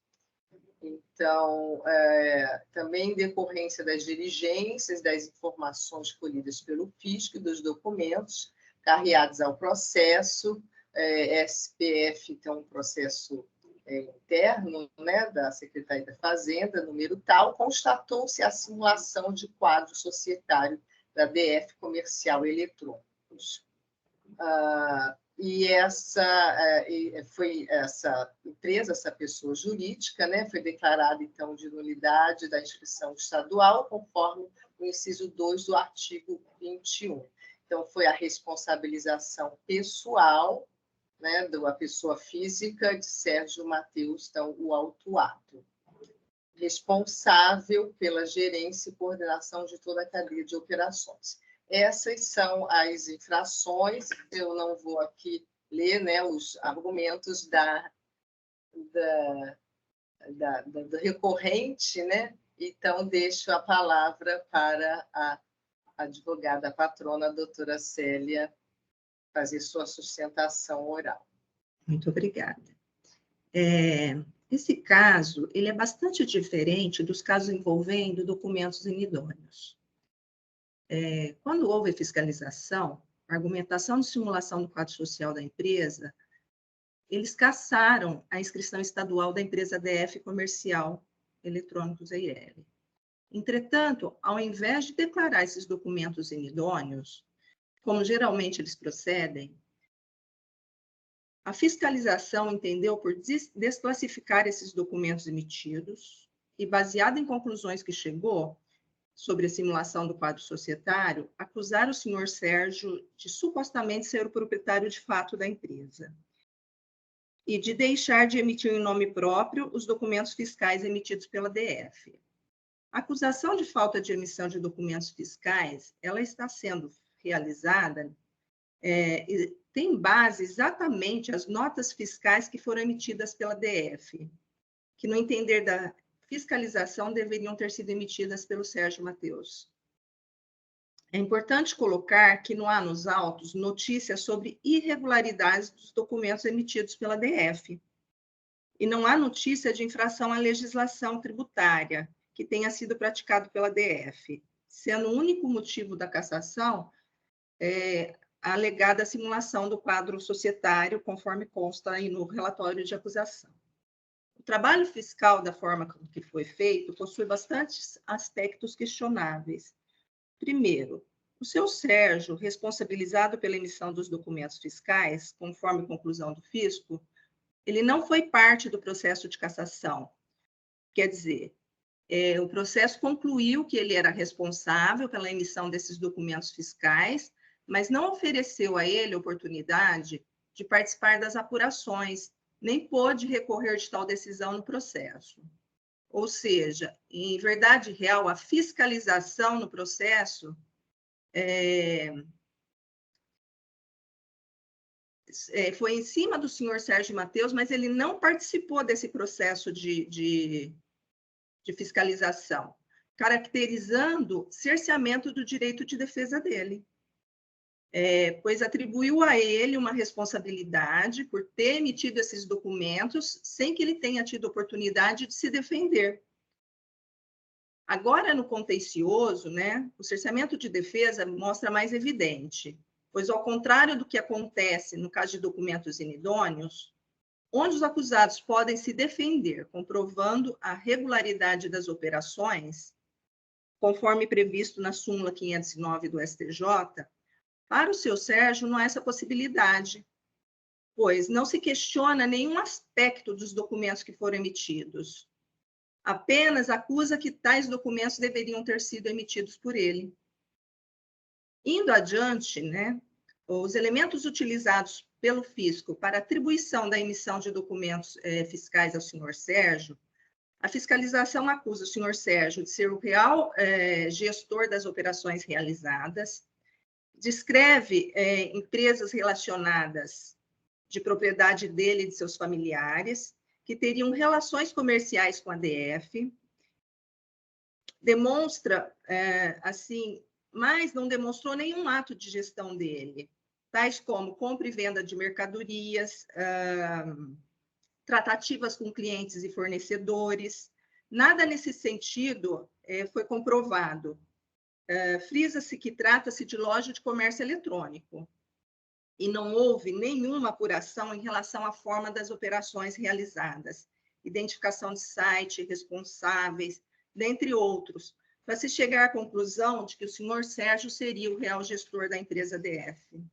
Então, também em decorrência das diligências, das informações colhidas pelo fisco e dos documentos carreados ao processo, SPF, então, um processo interno, da Secretaria da Fazenda, número tal, constatou-se a simulação de quadro societário da DF Comercial Eletrônicos. E foi essa empresa, essa pessoa jurídica, foi declarada, então, de nulidade da inscrição estadual, conforme o inciso 2 do artigo 21. Então, foi a responsabilização pessoal, né, da pessoa física de Sérgio Mateus, então, o autuado, responsável pela gerência e coordenação de toda a cadeia de operações. Essas são as infrações, eu não vou aqui ler, né, os argumentos do recorrente, né? Então, deixo a palavra para a advogada patrona, a doutora Célia, fazer sua sustentação oral. Muito obrigada. Esse caso, ele é bastante diferente dos casos envolvendo documentos inidôneos. Quando houve fiscalização, a argumentação de simulação do quadro social da empresa, eles cassaram a inscrição estadual da empresa DF Comercial Eletrônicos EIL. Entretanto, ao invés de declarar esses documentos inidôneos, como geralmente eles procedem, a fiscalização entendeu por desclassificar esses documentos emitidos e, baseado em conclusões que chegou sobre a simulação do quadro societário, acusar o senhor Sérgio de supostamente ser o proprietário de fato da empresa e de deixar de emitir em nome próprio os documentos fiscais emitidos pela DF. A acusação de falta de emissão de documentos fiscais, ela está sendo realizada e tem base exatamente as notas fiscais que foram emitidas pela DF, que, no entender da fiscalização, deveriam ter sido emitidas pelo Sérgio Mateus. É importante colocar que não há nos autos notícias sobre irregularidades dos documentos emitidos pela DF, e não há notícia de infração à legislação tributária que tenha sido praticado pela DF, sendo o único motivo da cassação a alegada simulação do quadro societário, conforme consta aí no relatório de acusação. O trabalho fiscal, da forma que foi feito, possui bastantes aspectos questionáveis. Primeiro, o seu Sérgio, responsabilizado pela emissão dos documentos fiscais, conforme conclusão do fisco, ele não foi parte do processo de cassação. Quer dizer, o processo concluiu que ele era responsável pela emissão desses documentos fiscais, mas não ofereceu a ele oportunidade de participar das apurações, nem pôde recorrer de tal decisão no processo. Ou seja, em verdade real, a fiscalização no processo foi em cima do senhor Sérgio Mateus, mas ele não participou desse processo de fiscalização, caracterizando cerceamento do direito de defesa dele. Pois atribuiu a ele uma responsabilidade por ter emitido esses documentos sem que ele tenha tido oportunidade de se defender. Agora, no contencioso, né, o cerceamento de defesa mostra mais evidente, pois, ao contrário do que acontece no caso de documentos inidôneos, onde os acusados podem se defender, comprovando a regularidade das operações, conforme previsto na súmula 509 do STJ, para o seu Sérgio não há essa possibilidade, pois não se questiona nenhum aspecto dos documentos que foram emitidos, apenas acusa que tais documentos deveriam ter sido emitidos por ele. Indo adiante, né, os elementos utilizados pelo fisco para atribuição da emissão de documentos fiscais ao senhor Sérgio, a fiscalização acusa o senhor Sérgio de ser o real gestor das operações realizadas, descreve empresas relacionadas de propriedade dele e de seus familiares, que teriam relações comerciais com a DF, demonstra, assim, mas não demonstrou nenhum ato de gestão dele, tais como compra e venda de mercadorias, tratativas com clientes e fornecedores. Nada nesse sentido foi comprovado. Frisa-se que trata-se de loja de comércio eletrônico e não houve nenhuma apuração em relação à forma das operações realizadas, identificação de site, responsáveis, dentre outros, para se chegar à conclusão de que o senhor Sérgio seria o real gestor da empresa DF.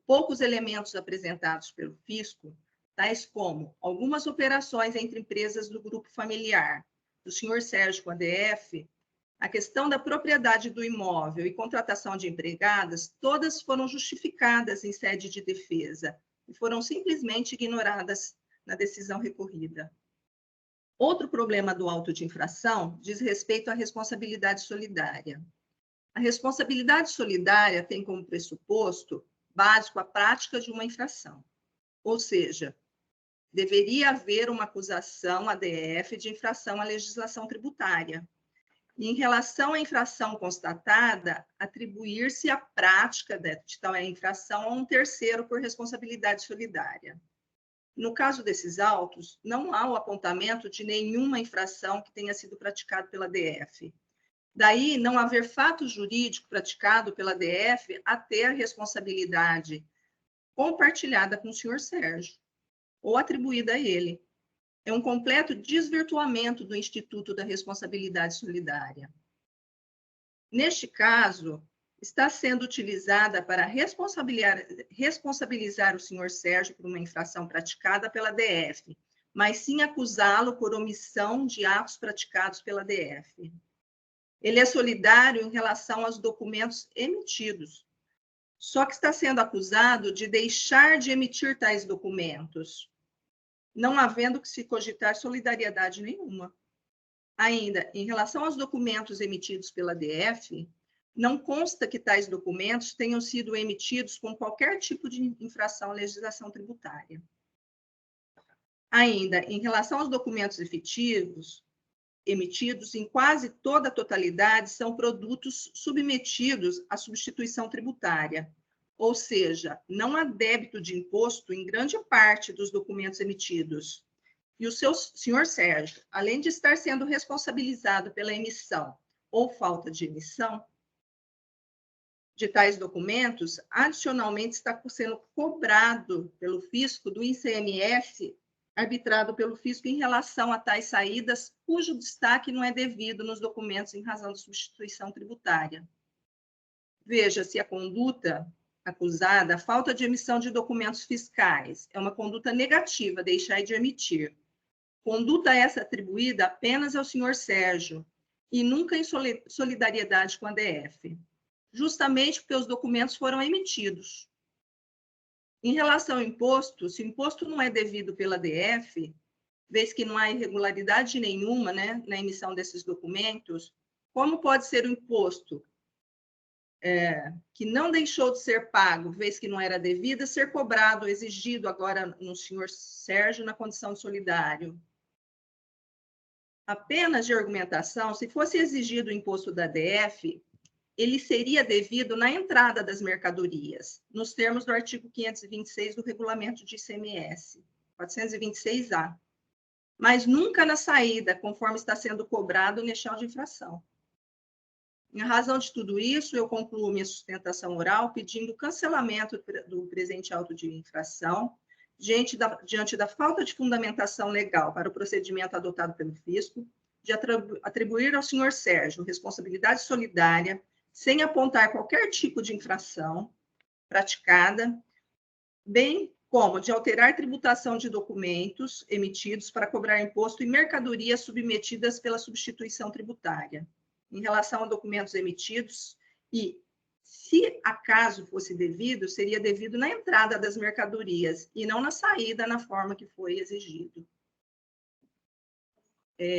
Poucos elementos apresentados pelo fisco, tais como algumas operações entre empresas do grupo familiar do senhor Sérgio com a DF, a questão da propriedade do imóvel e contratação de empregadas, todas foram justificadas em sede de defesa, e foram simplesmente ignoradas na decisão recorrida. Outro problema do auto de infração diz respeito à responsabilidade solidária. A responsabilidade solidária tem como pressuposto básico a prática de uma infração, ou seja, deveria haver uma acusação ADF de infração à legislação tributária. E, em relação à infração constatada, atribuir-se a prática de tal infração a um terceiro por responsabilidade solidária. No caso desses autos, não há o apontamento de nenhuma infração que tenha sido praticada pela DF. Daí, não haver fato jurídico praticado pela DF a ter a responsabilidade compartilhada com o senhor Sérgio, ou atribuída a ele. É um completo desvirtuamento do Instituto da Responsabilidade Solidária. Neste caso, está sendo utilizada para responsabilizar o senhor Sérgio por uma infração praticada pela DF, mas sim acusá-lo por omissão de atos praticados pela DF. Ele é solidário em relação aos documentos emitidos, só que está sendo acusado de deixar de emitir tais documentos, não havendo que se cogitar solidariedade nenhuma. Ainda, em relação aos documentos emitidos pela DF, não consta que tais documentos tenham sido emitidos com qualquer tipo de infração à legislação tributária. Ainda, em relação aos documentos efetivos, emitidos em quase toda a totalidade, são produtos submetidos à substituição tributária, ou seja, não há débito de imposto em grande parte dos documentos emitidos. E o senhor Sérgio, além de estar sendo responsabilizado pela emissão ou falta de emissão de tais documentos, adicionalmente está sendo cobrado pelo fisco do ICMS arbitrado pelo fisco em relação a tais saídas cujo destaque não é devido nos documentos em razão de substituição tributária. Veja-se a conduta acusada, a falta de emissão de documentos fiscais, é uma conduta negativa, deixar de emitir. Conduta essa atribuída apenas ao senhor Sérgio e nunca em solidariedade com a DF, justamente porque os documentos foram emitidos. Em relação ao imposto, se o imposto não é devido pela DF, vez que não há irregularidade nenhuma, né, na emissão desses documentos, como pode ser o imposto que não deixou de ser pago, vez que não era devido, ser cobrado, exigido agora no senhor Sérgio na condição de solidário? Apenas de argumentação, se fosse exigido o imposto da DF, ele seria devido na entrada das mercadorias, nos termos do artigo 526 do Regulamento de ICMS, 426-A, mas nunca na saída, conforme está sendo cobrado neste auto de infração. Em razão de tudo isso, eu concluo minha sustentação oral pedindo cancelamento do presente auto de infração, diante da falta de fundamentação legal para o procedimento adotado pelo fisco, de atribuir ao senhor Sérgio responsabilidade solidária, sem apontar qualquer tipo de infração praticada, bem como de alterar tributação de documentos emitidos para cobrar imposto em mercadorias submetidas pela substituição tributária, em relação a documentos emitidos, e, se acaso fosse devido, seria devido na entrada das mercadorias e não na saída, na forma que foi exigido.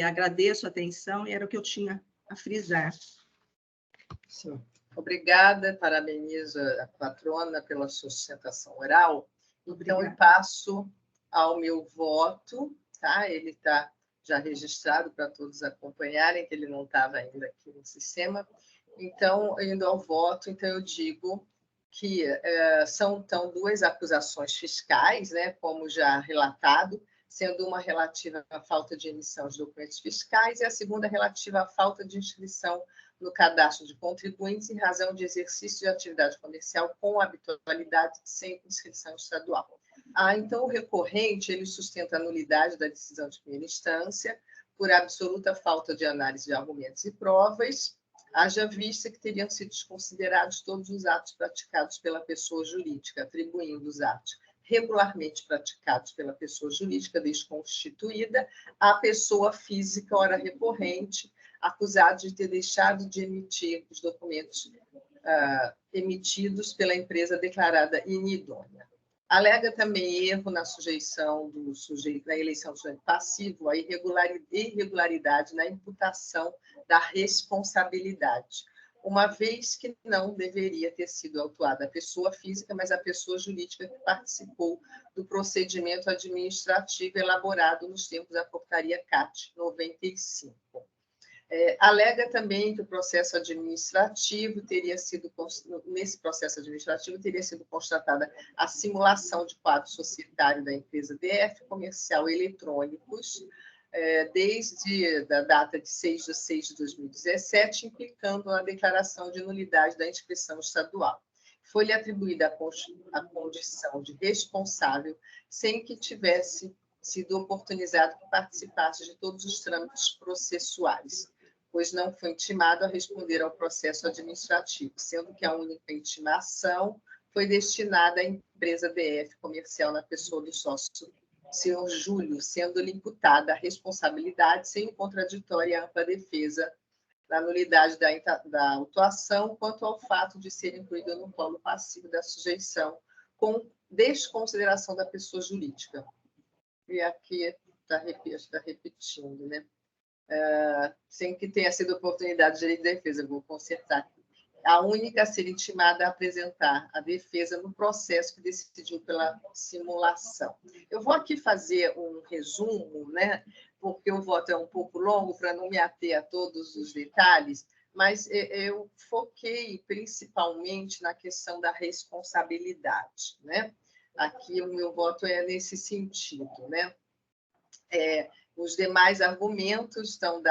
Agradeço a atenção e era o que eu tinha a frisar. Sim. Obrigada, parabenizo a patrona pela sua sustentação oral. Então, eu passo ao meu voto, tá? Ele está já registrado para todos acompanharem, que ele não estava ainda aqui no sistema. Então, indo ao voto, então eu digo que são, então, duas acusações fiscais, né, como já relatado, sendo uma relativa à falta de emissão de documentos fiscais e a segunda relativa à falta de inscrição no cadastro de contribuintes em razão de exercício de atividade comercial com habitualidade sem inscrição estadual. Então, o recorrente ele sustenta a nulidade da decisão de primeira instância por absoluta falta de análise de argumentos e provas, haja vista que teriam sido desconsiderados todos os atos praticados pela pessoa jurídica, atribuindo os atos regularmente praticados pela pessoa jurídica desconstituída à pessoa física, ora recorrente, acusado de ter deixado de emitir os documentos emitidos pela empresa declarada inidônea. Alega também erro na sujeição do sujeito, na eleição do sujeito passivo, a irregularidade na imputação da responsabilidade, uma vez que não deveria ter sido autuada a pessoa física, mas a pessoa jurídica que participou do procedimento administrativo elaborado nos termos da Portaria CAT 95. Alega também que o processo administrativo nesse processo administrativo teria sido constatada a simulação de quadro societário da empresa DF Comercial Eletrônicos, desde a data de 6 de 6 de 2017, implicando a declaração de nulidade da inscrição estadual. Foi-lhe atribuída a condição de responsável sem que tivesse sido oportunizado que participasse de todos os trâmites processuais, pois não foi intimado a responder ao processo administrativo, sendo que a única intimação foi destinada à empresa DF Comercial na pessoa do sócio senhor Júlio, sendo-lhe imputada a responsabilidade sem o contraditório e ampla defesa da nulidade da autuação quanto ao fato de ser incluído no polo passivo da sujeição, com desconsideração da pessoa jurídica. E aqui está repetindo, né? Sem que tenha sido oportunidade de direito de defesa, vou consertar aqui. A única a ser intimada a apresentar a defesa no processo que decidiu pela simulação. Eu vou aqui fazer um resumo, né? Porque o voto é um pouco longo, para não me ater a todos os detalhes, mas eu foquei principalmente na questão da responsabilidade, né? Aqui o meu voto é nesse sentido, né? Os demais argumentos estão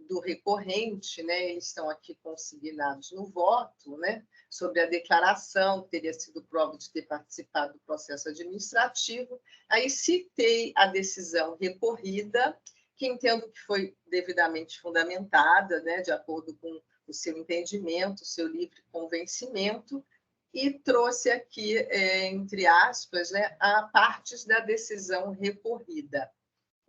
do recorrente, né? Eles estão aqui consignados no voto, né? Sobre a declaração, que teria sido prova de ter participado do processo administrativo. Aí citei a decisão recorrida, que entendo que foi devidamente fundamentada, né? De acordo com o seu entendimento, o seu livre convencimento, e trouxe aqui, entre aspas, né? A partes da decisão recorrida,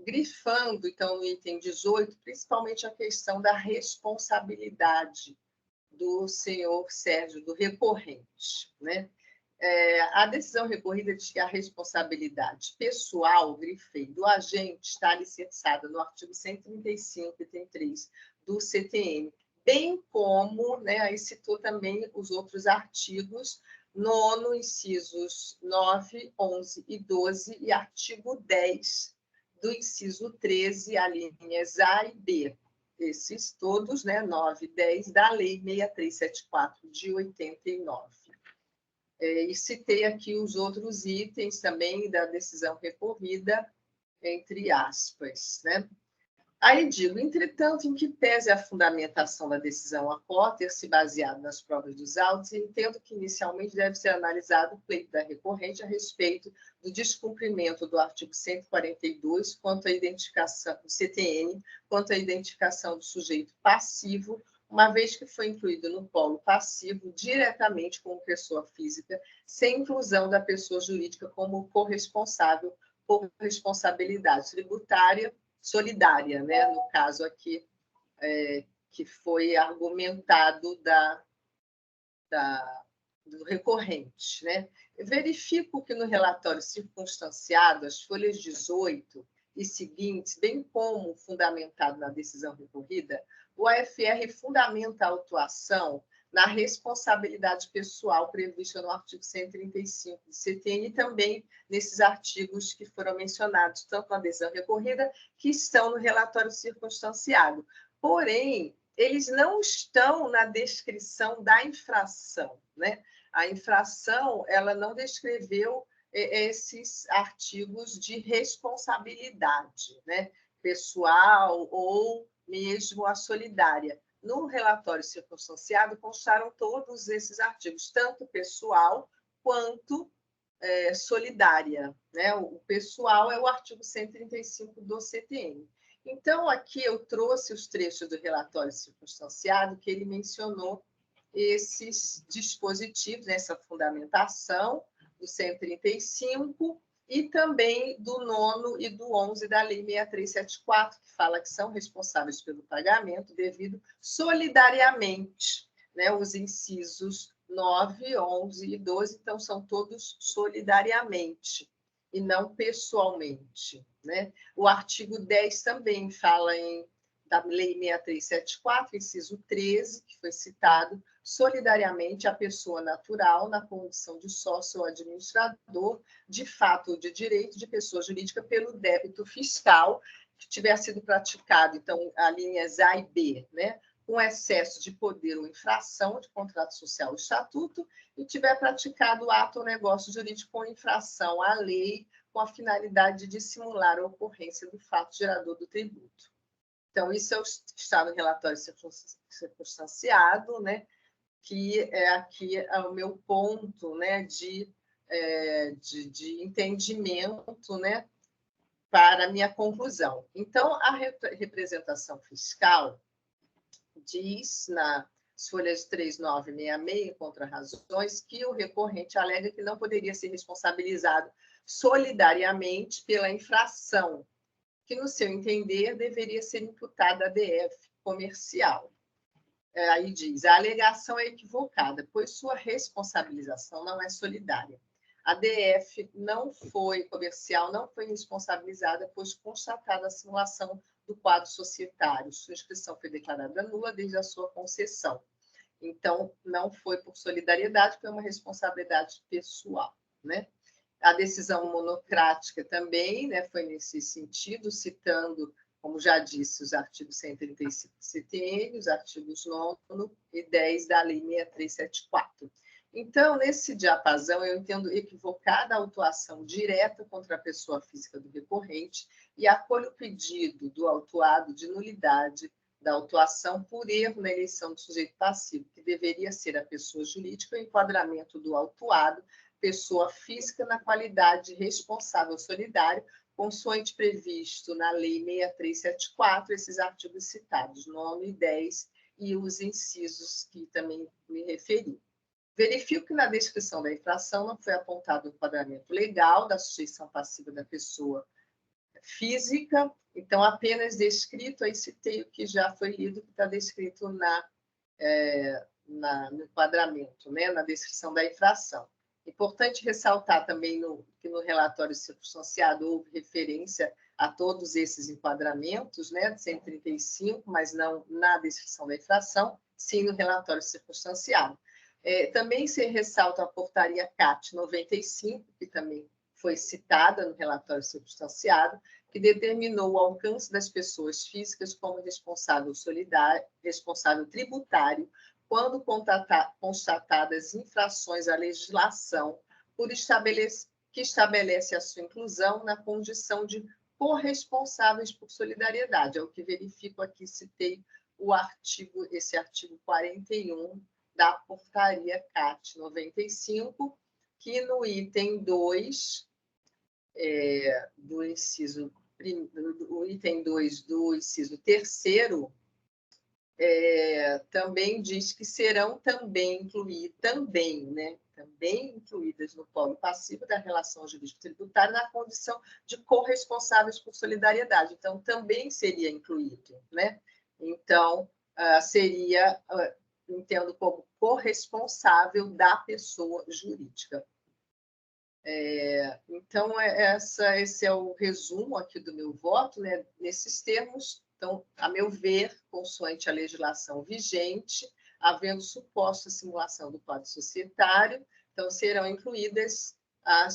grifando, então, no item 18, principalmente a questão da responsabilidade do senhor Sérgio, do recorrente, né? A decisão recorrida diz que a responsabilidade pessoal, grifei, do agente está alicerçada no artigo 135, item 3 do CTN, bem como, né, aí citou também os outros artigos, 9º, incisos 9, 11 e 12, e artigo 10 do inciso 13, alíneas A e B. Esses todos, né, 9 e 10, da Lei 6374, de 89. E citei aqui os outros itens também da decisão recorrida, entre aspas, né? Aí digo, entretanto, em que pese a fundamentação da decisão ACO ter se baseado nas provas dos autos, entendo que inicialmente deve ser analisado o pleito da recorrente a respeito do descumprimento do artigo 142 quanto à identificação do CTN, quanto à identificação do sujeito passivo, uma vez que foi incluído no polo passivo diretamente como pessoa física, sem inclusão da pessoa jurídica como corresponsável por responsabilidade tributária solidária, né? No caso aqui, que foi argumentado do recorrente, né? Verifico que no relatório circunstanciado, as folhas 18 e seguintes, bem como fundamentado na decisão recorrida, o AFR fundamenta a autuação na responsabilidade pessoal prevista no artigo 135 do CTN e também nesses artigos que foram mencionados, tanto na decisão recorrida, que estão no relatório circunstanciado. Porém, eles não estão na descrição da infração, né? A infração, ela não descreveu esses artigos de responsabilidade, né? Pessoal ou mesmo a solidária. No relatório circunstanciado, constaram todos esses artigos, tanto pessoal quanto solidária, né? O pessoal é o artigo 135 do CTN. Então, aqui eu trouxe os trechos do relatório circunstanciado que ele mencionou esses dispositivos, essa fundamentação do 135 e também do 9º e do 11 da Lei 6374, que fala que são responsáveis pelo pagamento devido solidariamente, né, os incisos 9, 11 e 12, então são todos solidariamente e não pessoalmente, né? O artigo 10 também fala da Lei 6374, inciso 13, que foi citado, solidariamente a pessoa natural na condição de sócio ou administrador, de fato ou de direito de pessoa jurídica pelo débito fiscal que tiver sido praticado, então, a linhas A e B, né? Com excesso de poder ou infração de contrato social ou estatuto, e tiver praticado ato ou negócio jurídico com infração à lei, com a finalidade de dissimular a ocorrência do fato gerador do tributo. Então, isso está no relatório circunstanciado, né? Que é aqui o meu ponto, né? de entendimento, né? Para a minha conclusão. Então, a representação fiscal diz nas folhas 3966 contra razões que o recorrente alega que não poderia ser responsabilizado solidariamente pela infração, que, no seu entender, deveria ser imputada à DF comercial. Aí diz, a alegação é equivocada, pois sua responsabilização não é solidária. A DF não foi comercial, não foi responsabilizada, pois constatada a simulação do quadro societário. Sua inscrição foi declarada nula desde a sua concessão. Então, não foi por solidariedade, foi uma responsabilidade pessoal, né? A decisão monocrática também, né, foi nesse sentido, citando, como já disse, os artigos 135 do CTN, os artigos 9 e 10 da Lei 6374. Então, nesse diapasão, eu entendo equivocada a autuação direta contra a pessoa física do recorrente e acolho o pedido do autuado de nulidade da autuação por erro na eleição do sujeito passivo, que deveria ser a pessoa jurídica, o enquadramento do autuado, pessoa física, na qualidade de responsável solidário, consoante previsto na Lei 6374, esses artigos citados, 9 e 10, e os incisos que também me referi. Verifico que na descrição da infração não foi apontado o enquadramento legal da sujeição passiva da pessoa física, então apenas descrito, aí citei o que já foi lido, que está descrito no enquadramento, né, na descrição da infração. Importante ressaltar também que no relatório circunstanciado houve referência a todos esses enquadramentos, né, de 135, mas não na descrição da infração, sim no relatório circunstanciado. Também se ressalta a portaria CAT 95, que também foi citada no relatório circunstanciado, que determinou o alcance das pessoas físicas como responsável solidário, responsável tributário, quando constatadas infrações à legislação que estabelece a sua inclusão na condição de corresponsáveis por solidariedade. É o que verifico aqui, citei esse artigo 41 da portaria CAT 95, que no item 2 do inciso do inciso 3º, também diz que serão também incluídas no polo passivo da relação jurídico-tributária na condição de corresponsáveis por solidariedade. Então, também seria incluído, né? Então, seria, entendo como corresponsável da pessoa jurídica. Então, esse é o resumo aqui do meu voto, né? Nesses termos. Então, a meu ver, consoante a legislação vigente, havendo suposta simulação do quadro societário, então serão incluídas a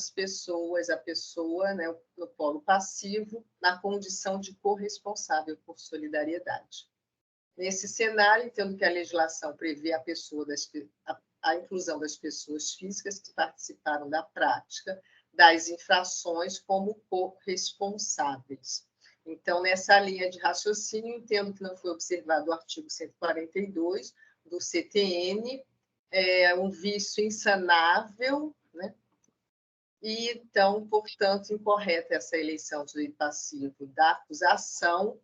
pessoa, né, no polo passivo, na condição de corresponsável por solidariedade. Nesse cenário, entendo que a legislação prevê a inclusão das pessoas físicas que participaram da prática das infrações como corresponsáveis. Então, nessa linha de raciocínio, entendo que não foi observado o artigo 142 do CTN, um vício insanável, né? E, então, portanto, incorreta essa eleição do direito passivo da acusação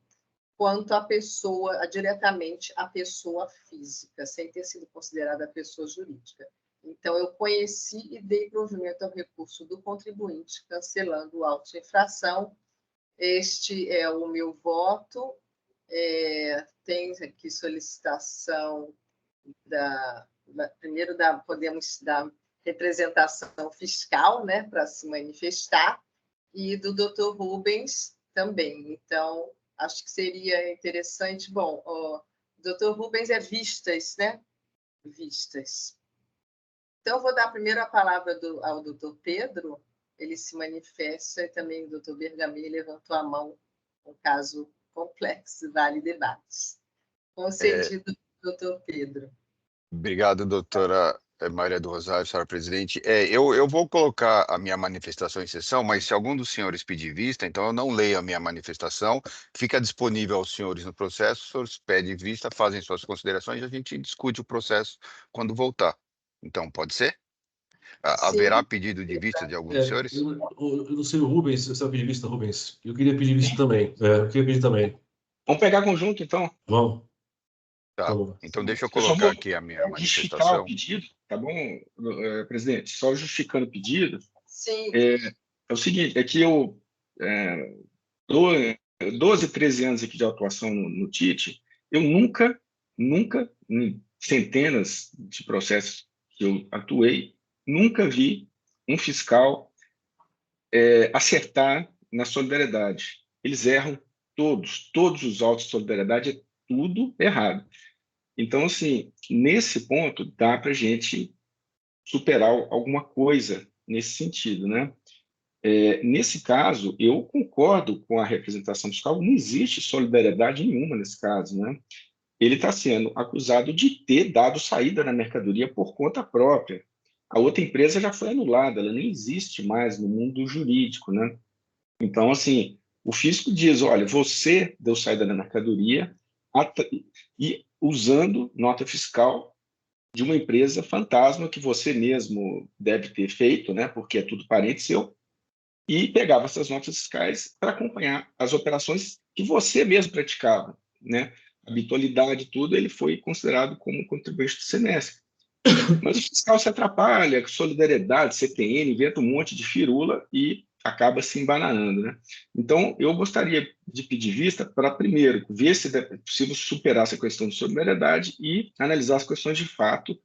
quanto à pessoa, diretamente à pessoa física, sem ter sido considerada a pessoa jurídica. Então, eu conheci e dei provimento ao recurso do contribuinte, cancelando o auto de infração. Este é o meu voto. Tem aqui solicitação primeiro podemos dar representação fiscal, né, para se manifestar, e do Dr. Rubens também. Então, acho que seria interessante. Bom, o Dr. Rubens é Vistas, né? Vistas. Então, vou dar primeiro a palavra ao Dr. Pedro, ele se manifesta, e também o Dr. Bergamin levantou a mão, um caso complexo, vale debates. Concedido, Dr. Pedro. Obrigado, doutora Maria do Rosário, senhora presidente. Eu vou colocar a minha manifestação em sessão, mas se algum dos senhores pedir vista, então eu não leio a minha manifestação, fica disponível aos senhores no processo, os senhores pedem vista, fazem suas considerações e a gente discute o processo quando voltar. Então, pode ser? Haverá pedido de vista de algum dos senhores? Eu não sei o Rubens, você vai pedir vista, Rubens? Eu queria pedir vista também. Eu queria pedir também. Vamos pegar conjunto, então? Vamos. Tá. bom. Então, deixa eu Eu só colocar vou aqui a minha justificar manifestação. o pedido, tá bom, presidente? Só justificando o pedido. Sim. É o seguinte, é que eu 12, 13 anos aqui de atuação no TIT, eu nunca, em centenas de processos que eu atuei, nunca vi um fiscal acertar na solidariedade. Eles erram todos os autos de solidariedade, é tudo errado. Então, assim, nesse ponto, dá para a gente superar alguma coisa nesse sentido, né? Nesse caso, eu concordo com a representação fiscal, não existe solidariedade nenhuma nesse caso, né? Ele está sendo acusado de ter dado saída na mercadoria por conta própria. A outra empresa já foi anulada, ela nem existe mais no mundo jurídico, né? Então, assim, o fisco diz, olha, você deu saída na mercadoria e usando nota fiscal de uma empresa fantasma que você mesmo deve ter feito, né? Porque é tudo parente seu, e pegava essas notas fiscais para acompanhar as operações que você mesmo praticava, né? Habitualidade, tudo, ele foi considerado como contribuinte do semestre. Mas o fiscal se atrapalha, solidariedade, CTN, inventa um monte de firula e acaba se embananando, né? Então, eu gostaria de pedir vista para, primeiro, ver se é possível superar essa questão de solidariedade e analisar as questões de fato,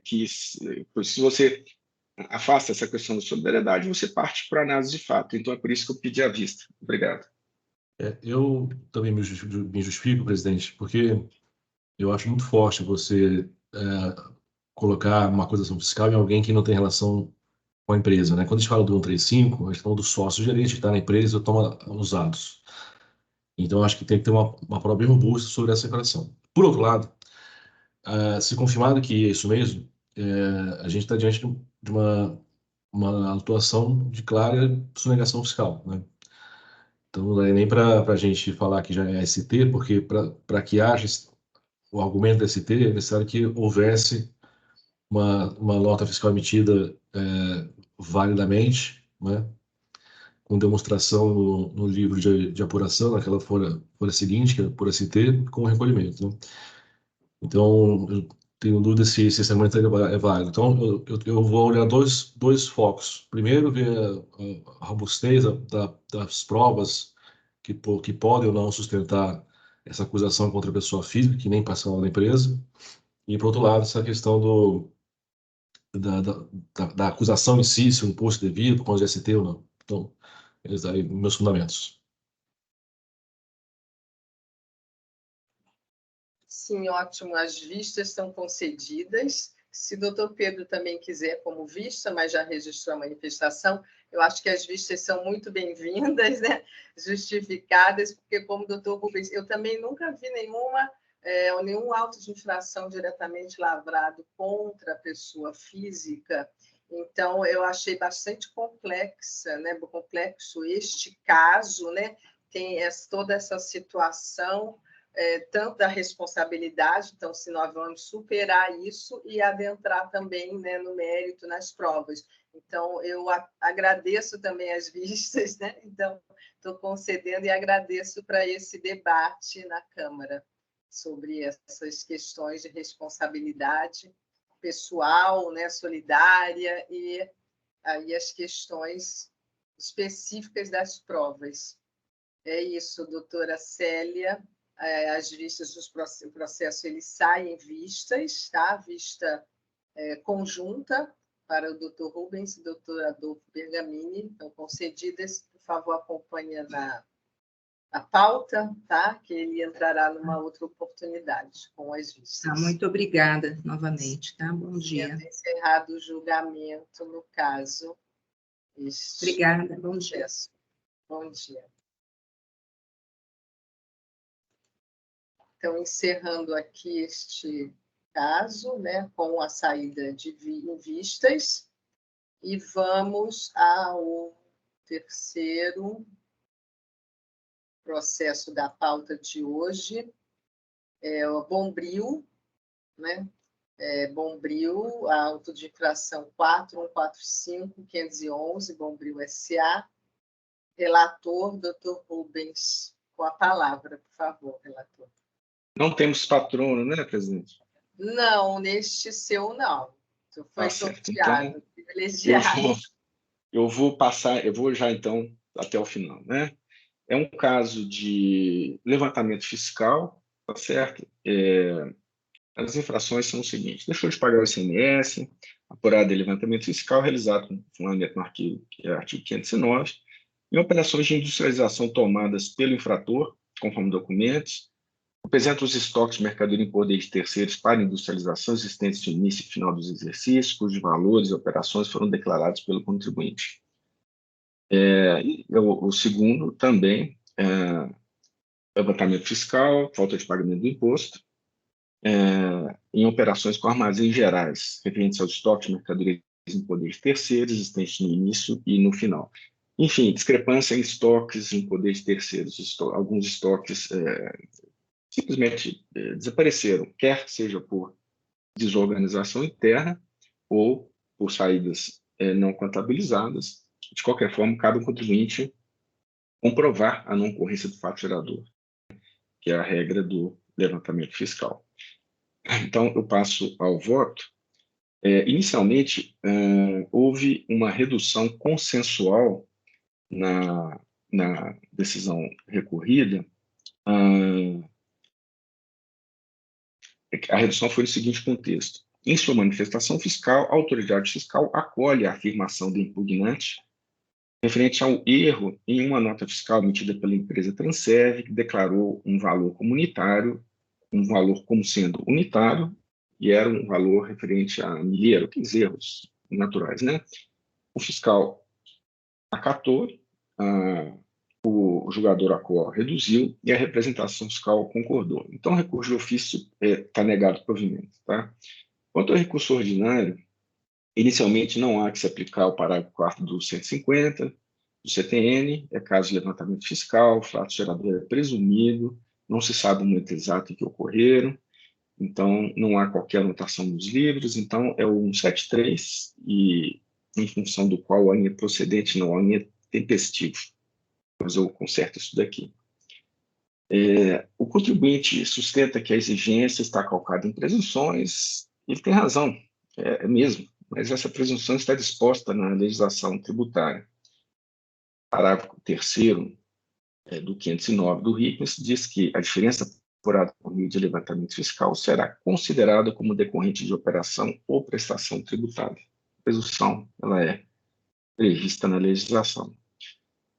que se você afasta essa questão da solidariedade, você parte para a análise de fato. Então, é por isso que eu pedi a vista. Obrigado. Eu também me justifico, presidente, porque eu acho muito forte você colocar uma acusação fiscal em alguém que não tem relação com a empresa, né? Quando a gente fala do 135, a gente fala do sócio-gerente que está na empresa e toma os atos. Então, acho que tem que ter uma prova bem robusta sobre essa declaração. Por outro lado, se confirmado que é isso mesmo, a gente está diante de uma atuação de clara sonegação fiscal, né? Então, não dá nem para a gente falar que já é ST, porque para que haja o argumento da ST, é necessário que houvesse uma nota fiscal emitida validamente, né? Com demonstração no livro de apuração, naquela folha seguinte, que é por ST, com o recolhimento, né? Então, eu tenho dúvida se esse argumento é válido. Então, eu vou olhar dois focos. Primeiro, ver a robustez das provas que podem ou não sustentar essa acusação contra a pessoa física, que nem passou na empresa. E, por outro lado, essa questão da acusação em si, se o imposto devido, por conta de ST ou não. Então, esses aí meus fundamentos. Sim, ótimo. As vistas são concedidas. Se o doutor Pedro também quiser como vista, mas já registrou a manifestação, eu acho que as vistas são muito bem-vindas, né? Justificadas, porque, como o doutor Rubens, eu também nunca vi nenhum auto de infração diretamente lavrado contra a pessoa física. Então, eu achei bastante complexo este caso, né? Tem toda essa situação, tanto da responsabilidade, então, se nós vamos superar isso e adentrar também, né, no mérito, nas provas. Então, eu agradeço também as vistas, né? Então, estou concedendo e agradeço para esse debate na Câmara sobre essas questões de responsabilidade pessoal, né, solidária, e aí as questões específicas das provas. É isso, doutora Célia. as vistas do processo, ele sai em vistas, tá? Vista conjunta para o Dr. Rubens e o Dr. Adolfo Bergamini. Então, concedidas, por favor, acompanhe a pauta, tá? Que ele entrará numa outra oportunidade com as vistas. Muito obrigada novamente, tá? Bom dia. Encerrado o julgamento, no caso. Obrigada, bom dia. Bom dia. Então, encerrando aqui este caso, né, com a saída em vistas, e vamos ao terceiro processo da pauta de hoje, o Bombril, né? Bombril, a auto de infração 4145-511, Bombril S.A. Relator, Dr. Rubens, com a palavra, por favor, relator. Não temos patrono, né, presidente? Não, neste seu não. Tu foi sorteado, então, privilegiado. Eu vou já então até o final, né? É um caso de levantamento fiscal, tá certo? As infrações são o seguinte: deixou de pagar o ICMS, apurado de levantamento fiscal realizado com fundamento no artigo 509, em operações de industrialização tomadas pelo infrator, conforme documentos, apresenta os estoques de mercadoria em poder de terceiros para industrialização existentes no início e final dos exercícios, cujos valores e operações foram declarados pelo contribuinte. O segundo também levantamento fiscal, falta de pagamento do imposto, em operações com armazéns gerais, referentes aos estoques de mercadorias em poder de terceiros existentes no início e no final. Enfim, discrepância em estoques em poder de terceiros, alguns estoques simplesmente desapareceram, quer seja por desorganização interna ou por saídas não contabilizadas. De qualquer forma, cabe ao contribuinte comprovar a não ocorrência do fato gerador, que é a regra do levantamento fiscal. Então, eu passo ao voto. Inicialmente, houve uma redução consensual na decisão recorrida. A redução foi no seguinte contexto: em sua manifestação fiscal, a autoridade fiscal acolhe a afirmação do impugnante referente ao erro em uma nota fiscal emitida pela empresa Transerve, que declarou um valor comunitário, um valor como sendo unitário, e era um valor referente a milheiro, aqueles erros naturais, né? O fiscal acatou, o julgador ACOR reduziu e a representação fiscal concordou. Então, o recurso de ofício está negado provimento. Tá? Quanto ao recurso ordinário, inicialmente não há que se aplicar o parágrafo 4º do 150 do CTN, é caso de levantamento fiscal, o fato gerador é presumido, não se sabe o momento exato em que ocorreram, então não há qualquer anotação nos livros, então é o 173, e em função do qual o ANI é procedente, não, o ANI é tempestivo. Mas eu conserto isso daqui. O contribuinte sustenta que a exigência está calcada em presunções, ele tem razão, é mesmo, mas essa presunção está disposta na legislação tributária. Parágrafo 3º do 509 do RICMES diz que a diferença apurada por meio de levantamento fiscal será considerada como decorrente de operação ou prestação tributária. A presunção ela é prevista na legislação.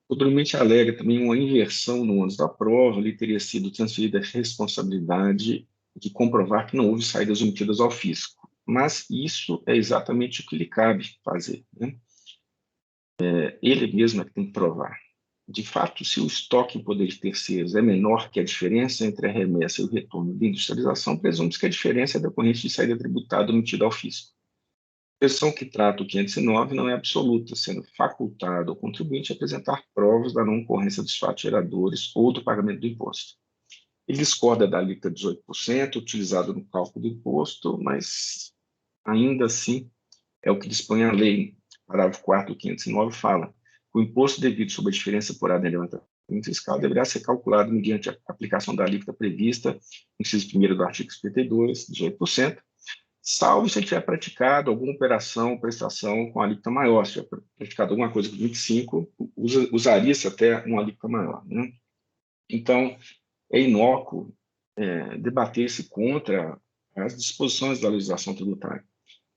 O contribuinte alega também uma inversão no ônus da prova, lhe teria sido transferida a responsabilidade de comprovar que não houve saídas omitidas ao fisco. Mas isso é exatamente o que lhe cabe fazer, né? Ele mesmo é que tem que provar. De fato, se o estoque em poder de terceiros é menor que a diferença entre a remessa e o retorno de industrialização, presume-se que a diferença é decorrente de saída tributária omitida ao fisco. A expressão que trata o 509 não é absoluta, sendo facultado ao contribuinte apresentar provas da não ocorrência dos fatos geradores ou do pagamento do imposto. Ele discorda da alíquota de 18% utilizada no cálculo do imposto, mas ainda assim é o que dispõe a lei. O parágrafo 4º do 509 fala: o imposto devido sobre a diferença apurada em levantamento fiscal deverá ser calculado mediante a aplicação da alíquota prevista no inciso 1º do artigo 52, 18%, salvo se tiver praticado alguma operação ou prestação com alíquota maior. Se tiver praticado alguma coisa com 25%, usaria-se até uma alíquota maior, né? Então, é inócuo debater-se contra as disposições da legislação tributária.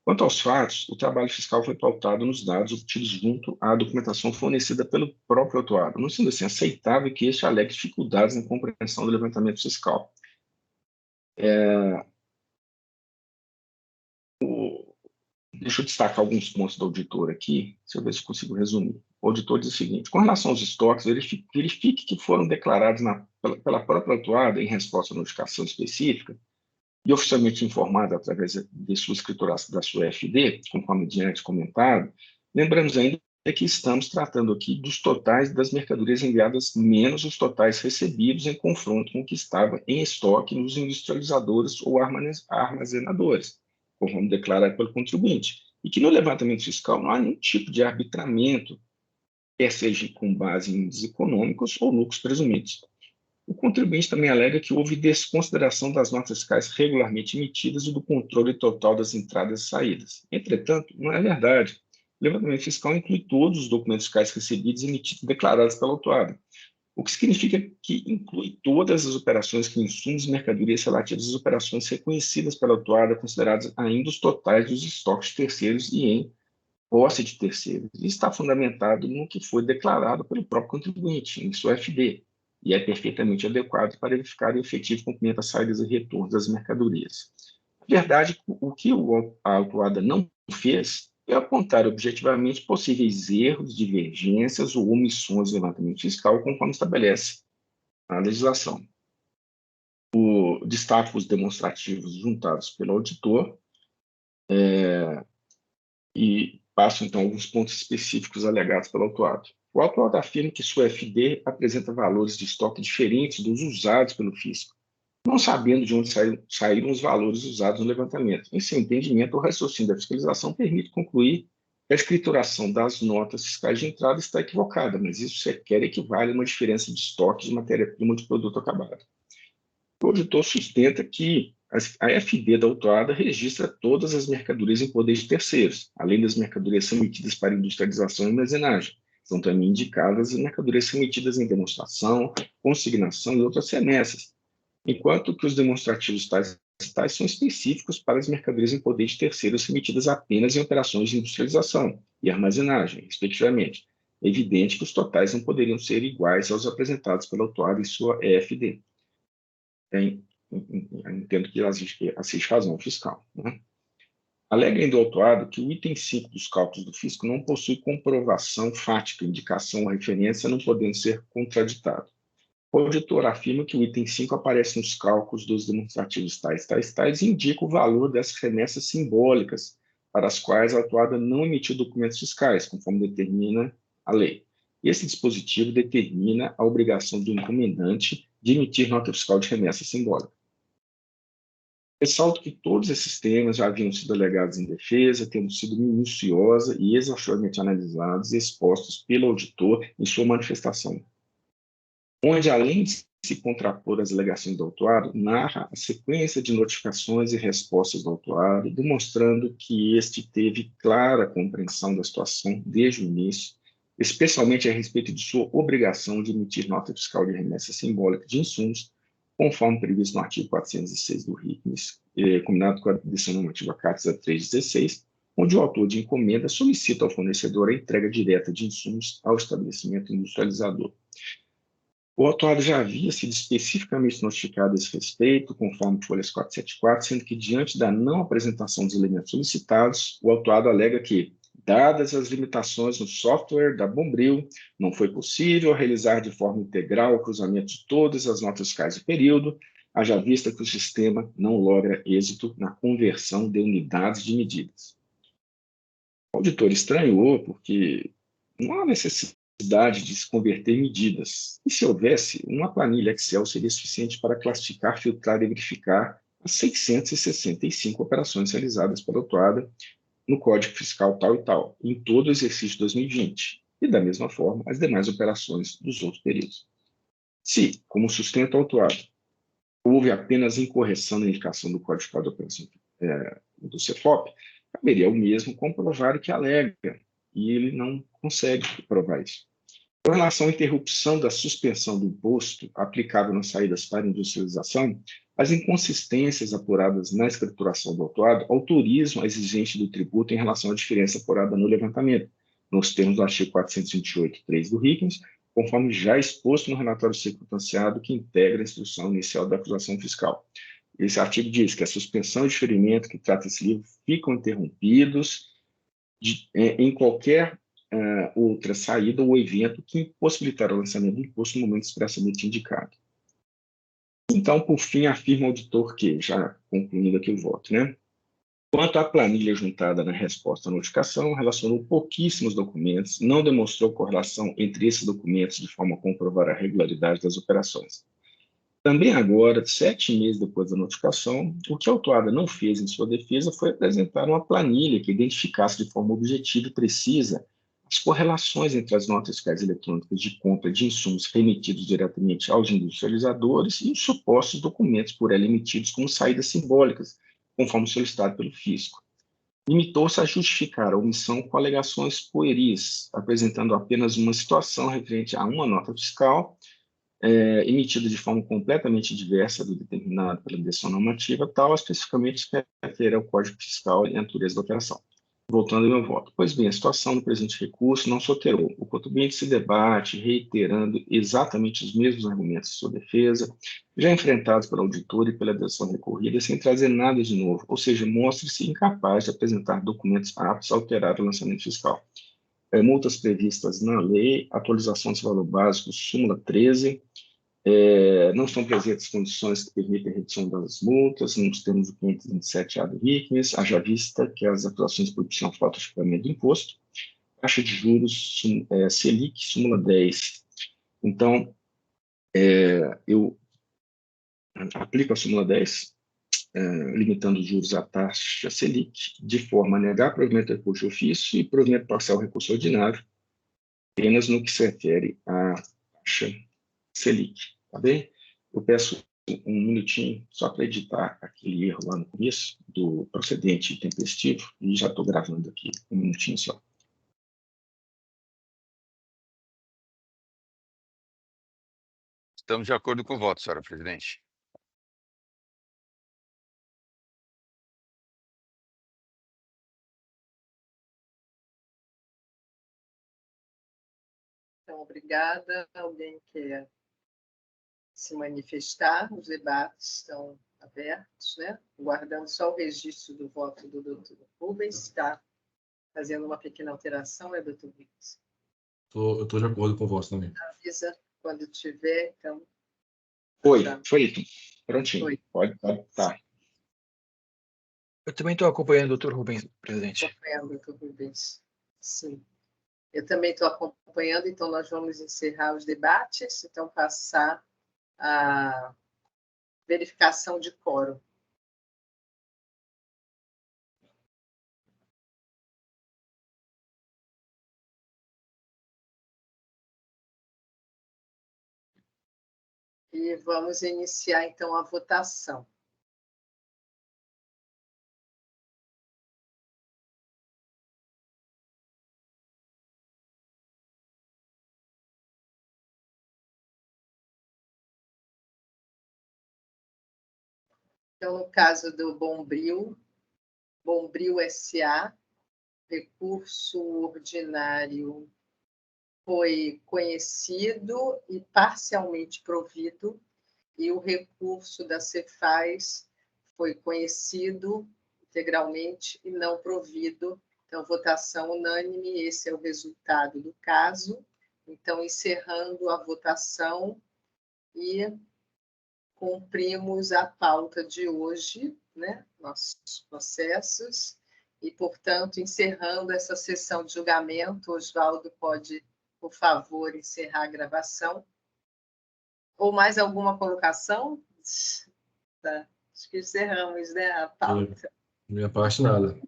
Quanto aos fatos, o trabalho fiscal foi pautado nos dados obtidos junto à documentação fornecida pelo próprio autuado, não sendo assim aceitável que este alegue dificuldades na compreensão do levantamento fiscal. Deixa eu destacar alguns pontos do auditor aqui, deixa eu ver se consigo resumir. O auditor diz o seguinte: com relação aos estoques, verifique que foram declarados pela própria autuada em resposta à notificação específica e oficialmente informada através de sua escrituração da sua FD, conforme diante comentado. Lembramos ainda que estamos tratando aqui dos totais das mercadorias enviadas menos os totais recebidos em confronto com o que estava em estoque nos industrializadores ou armazenadores, conforme declarado pelo contribuinte, e que no levantamento fiscal não há nenhum tipo de arbitramento, quer seja com base em índices econômicos ou lucros presumidos. O contribuinte também alega que houve desconsideração das notas fiscais regularmente emitidas e do controle total das entradas e saídas. Entretanto, não é verdade. O levantamento fiscal inclui todos os documentos fiscais recebidos, emitidos e declarados pela autuada, o que significa que inclui todas as operações com insumos e mercadorias relativas às operações reconhecidas pela autuada, consideradas ainda os totais dos estoques de terceiros e em posse de terceiros. E está fundamentado no que foi declarado pelo próprio contribuinte, em sua FD, e é perfeitamente adequado para verificar o efetivo cumprimento das saídas e retornos das mercadorias. Na verdade, o que a autuada não fez é apontar objetivamente possíveis erros, divergências ou omissões do levantamento fiscal, conforme estabelece a legislação. Destaco os demonstrativos juntados pelo auditor e passo, então, alguns pontos específicos alegados pelo autuado. O autuado afirma que sua FD apresenta valores de estoque diferentes dos usados pelo fisco, não sabendo de onde saíram os valores usados no levantamento. Em seu entendimento, o raciocínio da fiscalização permite concluir que a escrituração das notas fiscais de entrada está equivocada, mas isso sequer equivale a uma diferença de estoque de matéria-prima de produto acabado. O auditor sustenta que a FD da autuada registra todas as mercadorias em poder de terceiros, além das mercadorias remetidas para industrialização e armazenagem. São também indicadas as mercadorias remetidas em demonstração, consignação e outras remessas, enquanto que os demonstrativos tais são específicos para as mercadorias em poder de terceiros remetidas apenas em operações de industrialização e armazenagem, respectivamente. É evidente que os totais não poderiam ser iguais aos apresentados pela autuada em sua EFD. Entendo que assiste razão fiscal. Né? Alega ainda o autuado que o item 5 dos cálculos do fisco não possui comprovação fática, indicação ou referência, não podendo ser contraditado. O auditor afirma que o item 5 aparece nos cálculos dos demonstrativos tais e indica o valor dessas remessas simbólicas, para as quais a autuada não emitiu documentos fiscais, conforme determina a lei. Esse dispositivo determina a obrigação do encomendante de emitir nota fiscal de remessa simbólica. Ressalto que todos esses temas já haviam sido alegados em defesa, tendo sido minuciosa e exaustivamente analisados e expostos pelo auditor em sua manifestação, onde, além de se contrapor às alegações do autuado, narra a sequência de notificações e respostas do autuado, demonstrando que este teve clara compreensão da situação desde o início, especialmente a respeito de sua obrigação de emitir nota fiscal de remessa simbólica de insumos, conforme previsto no artigo 406 do RICMES, combinado com a decisão normativa CATES 316, onde o autor de encomenda solicita ao fornecedor a entrega direta de insumos ao estabelecimento industrializador. O autuado já havia sido especificamente notificado a esse respeito, conforme folhas 474, sendo que, diante da não apresentação dos elementos solicitados, o autuado alega que, dadas as limitações no software da Bombril, não foi possível realizar de forma integral o cruzamento de todas as notas fiscais de período, haja vista que o sistema não logra êxito na conversão de unidades de medidas. O auditor estranhou porque não há necessidade de se converter em medidas. E se houvesse, uma planilha Excel seria suficiente para classificar, filtrar e verificar as 665 operações realizadas pela autuada no Código Fiscal tal e tal, em todo o exercício de 2020, e da mesma forma as demais operações dos outros períodos. Se, como sustenta o autuado, houve apenas incorreção na indicação do Código Fiscal de Operação do CEFOP, caberia ao mesmo comprovar o que alega, e ele não consegue provar isso. Com relação à interrupção da suspensão do imposto aplicável nas saídas para industrialização, as inconsistências apuradas na escrituração do autuado autorizam a exigência do tributo em relação à diferença apurada no levantamento, nos termos do artigo 428.3 do RICNES, conforme já exposto no relatório circunstanciado que integra a instrução inicial da acusação fiscal. Esse artigo diz que a suspensão e diferimento que trata esse livro ficam interrompidos em qualquer outra saída ou evento que impossibilitar o lançamento do imposto no momento expressamente indicado. Então, por fim, afirma o auditor que, já concluindo aqui o voto, né? Quanto à planilha juntada na resposta à notificação, relacionou pouquíssimos documentos, não demonstrou correlação entre esses documentos de forma a comprovar a regularidade das operações. Também agora, 7 meses depois da notificação, o que a autuada não fez em sua defesa foi apresentar uma planilha que identificasse de forma objetiva e precisa as correlações entre as notas fiscais eletrônicas de compra de insumos remetidos diretamente aos industrializadores e os supostos documentos por ela emitidos como saídas simbólicas, conforme solicitado pelo fisco. Limitou-se a justificar a omissão com alegações pueris, apresentando apenas uma situação referente a uma nota fiscal emitida de forma completamente diversa do determinado pela direção normativa, tal especificamente se refere ao Código Fiscal e à natureza da operação. Voltando ao meu voto. Pois bem, a situação do presente recurso não se alterou. O contribuinte se debate, reiterando exatamente os mesmos argumentos de sua defesa, já enfrentados pelo auditor e pela direção recorrida, sem trazer nada de novo, ou seja, mostre-se incapaz de apresentar documentos aptos a alterar o lançamento fiscal. Multas previstas na lei, atualização do valor básico, súmula 13, não estão presentes condições que permitem a redução das multas, nos termos do 527A do RICNES, haja vista que as acusações propiciam falta de pagamento do imposto, taxa de juros Selic, súmula 10. Então, eu aplico a súmula 10, limitando os juros à taxa Selic, de forma a negar provimento de recurso de ofício e provimento parcial recurso ordinário, apenas no que se refere à taxa Selic, tá bem? Eu peço um minutinho só para editar aquele erro lá no começo do procedente tempestivo e já estou gravando aqui um minutinho só. Estamos de acordo com o voto, senhora presidente. Então, obrigada. Alguém quer se manifestar? Os debates estão abertos, né? Guardando só o registro do voto do doutor Rubens, está fazendo uma pequena alteração, né, doutor Rubens? Eu estou de acordo com o voto também. Avisa quando tiver, então. Foi, Já. feito. Prontinho. Foi. Pode, tá. Eu também estou acompanhando o Dr. Rubens, presidente. Acompanhando, doutor Rubens. Sim. Eu também estou acompanhando, então nós vamos encerrar os debates, então passar a verificação de quórum. E vamos iniciar, então, a votação. Então, no caso do Bombril S.A., recurso ordinário foi conhecido e parcialmente provido, e o recurso da Cefaz foi conhecido integralmente e não provido. Então, votação unânime, esse é o resultado do caso. Então, encerrando a votação e cumprimos a pauta de hoje, né? Nossos processos, e, portanto, encerrando essa sessão de julgamento, Oswaldo pode, por favor, encerrar a gravação. Ou mais alguma colocação? Tá. Acho que encerramos, né, a pauta. Minha parte, nada.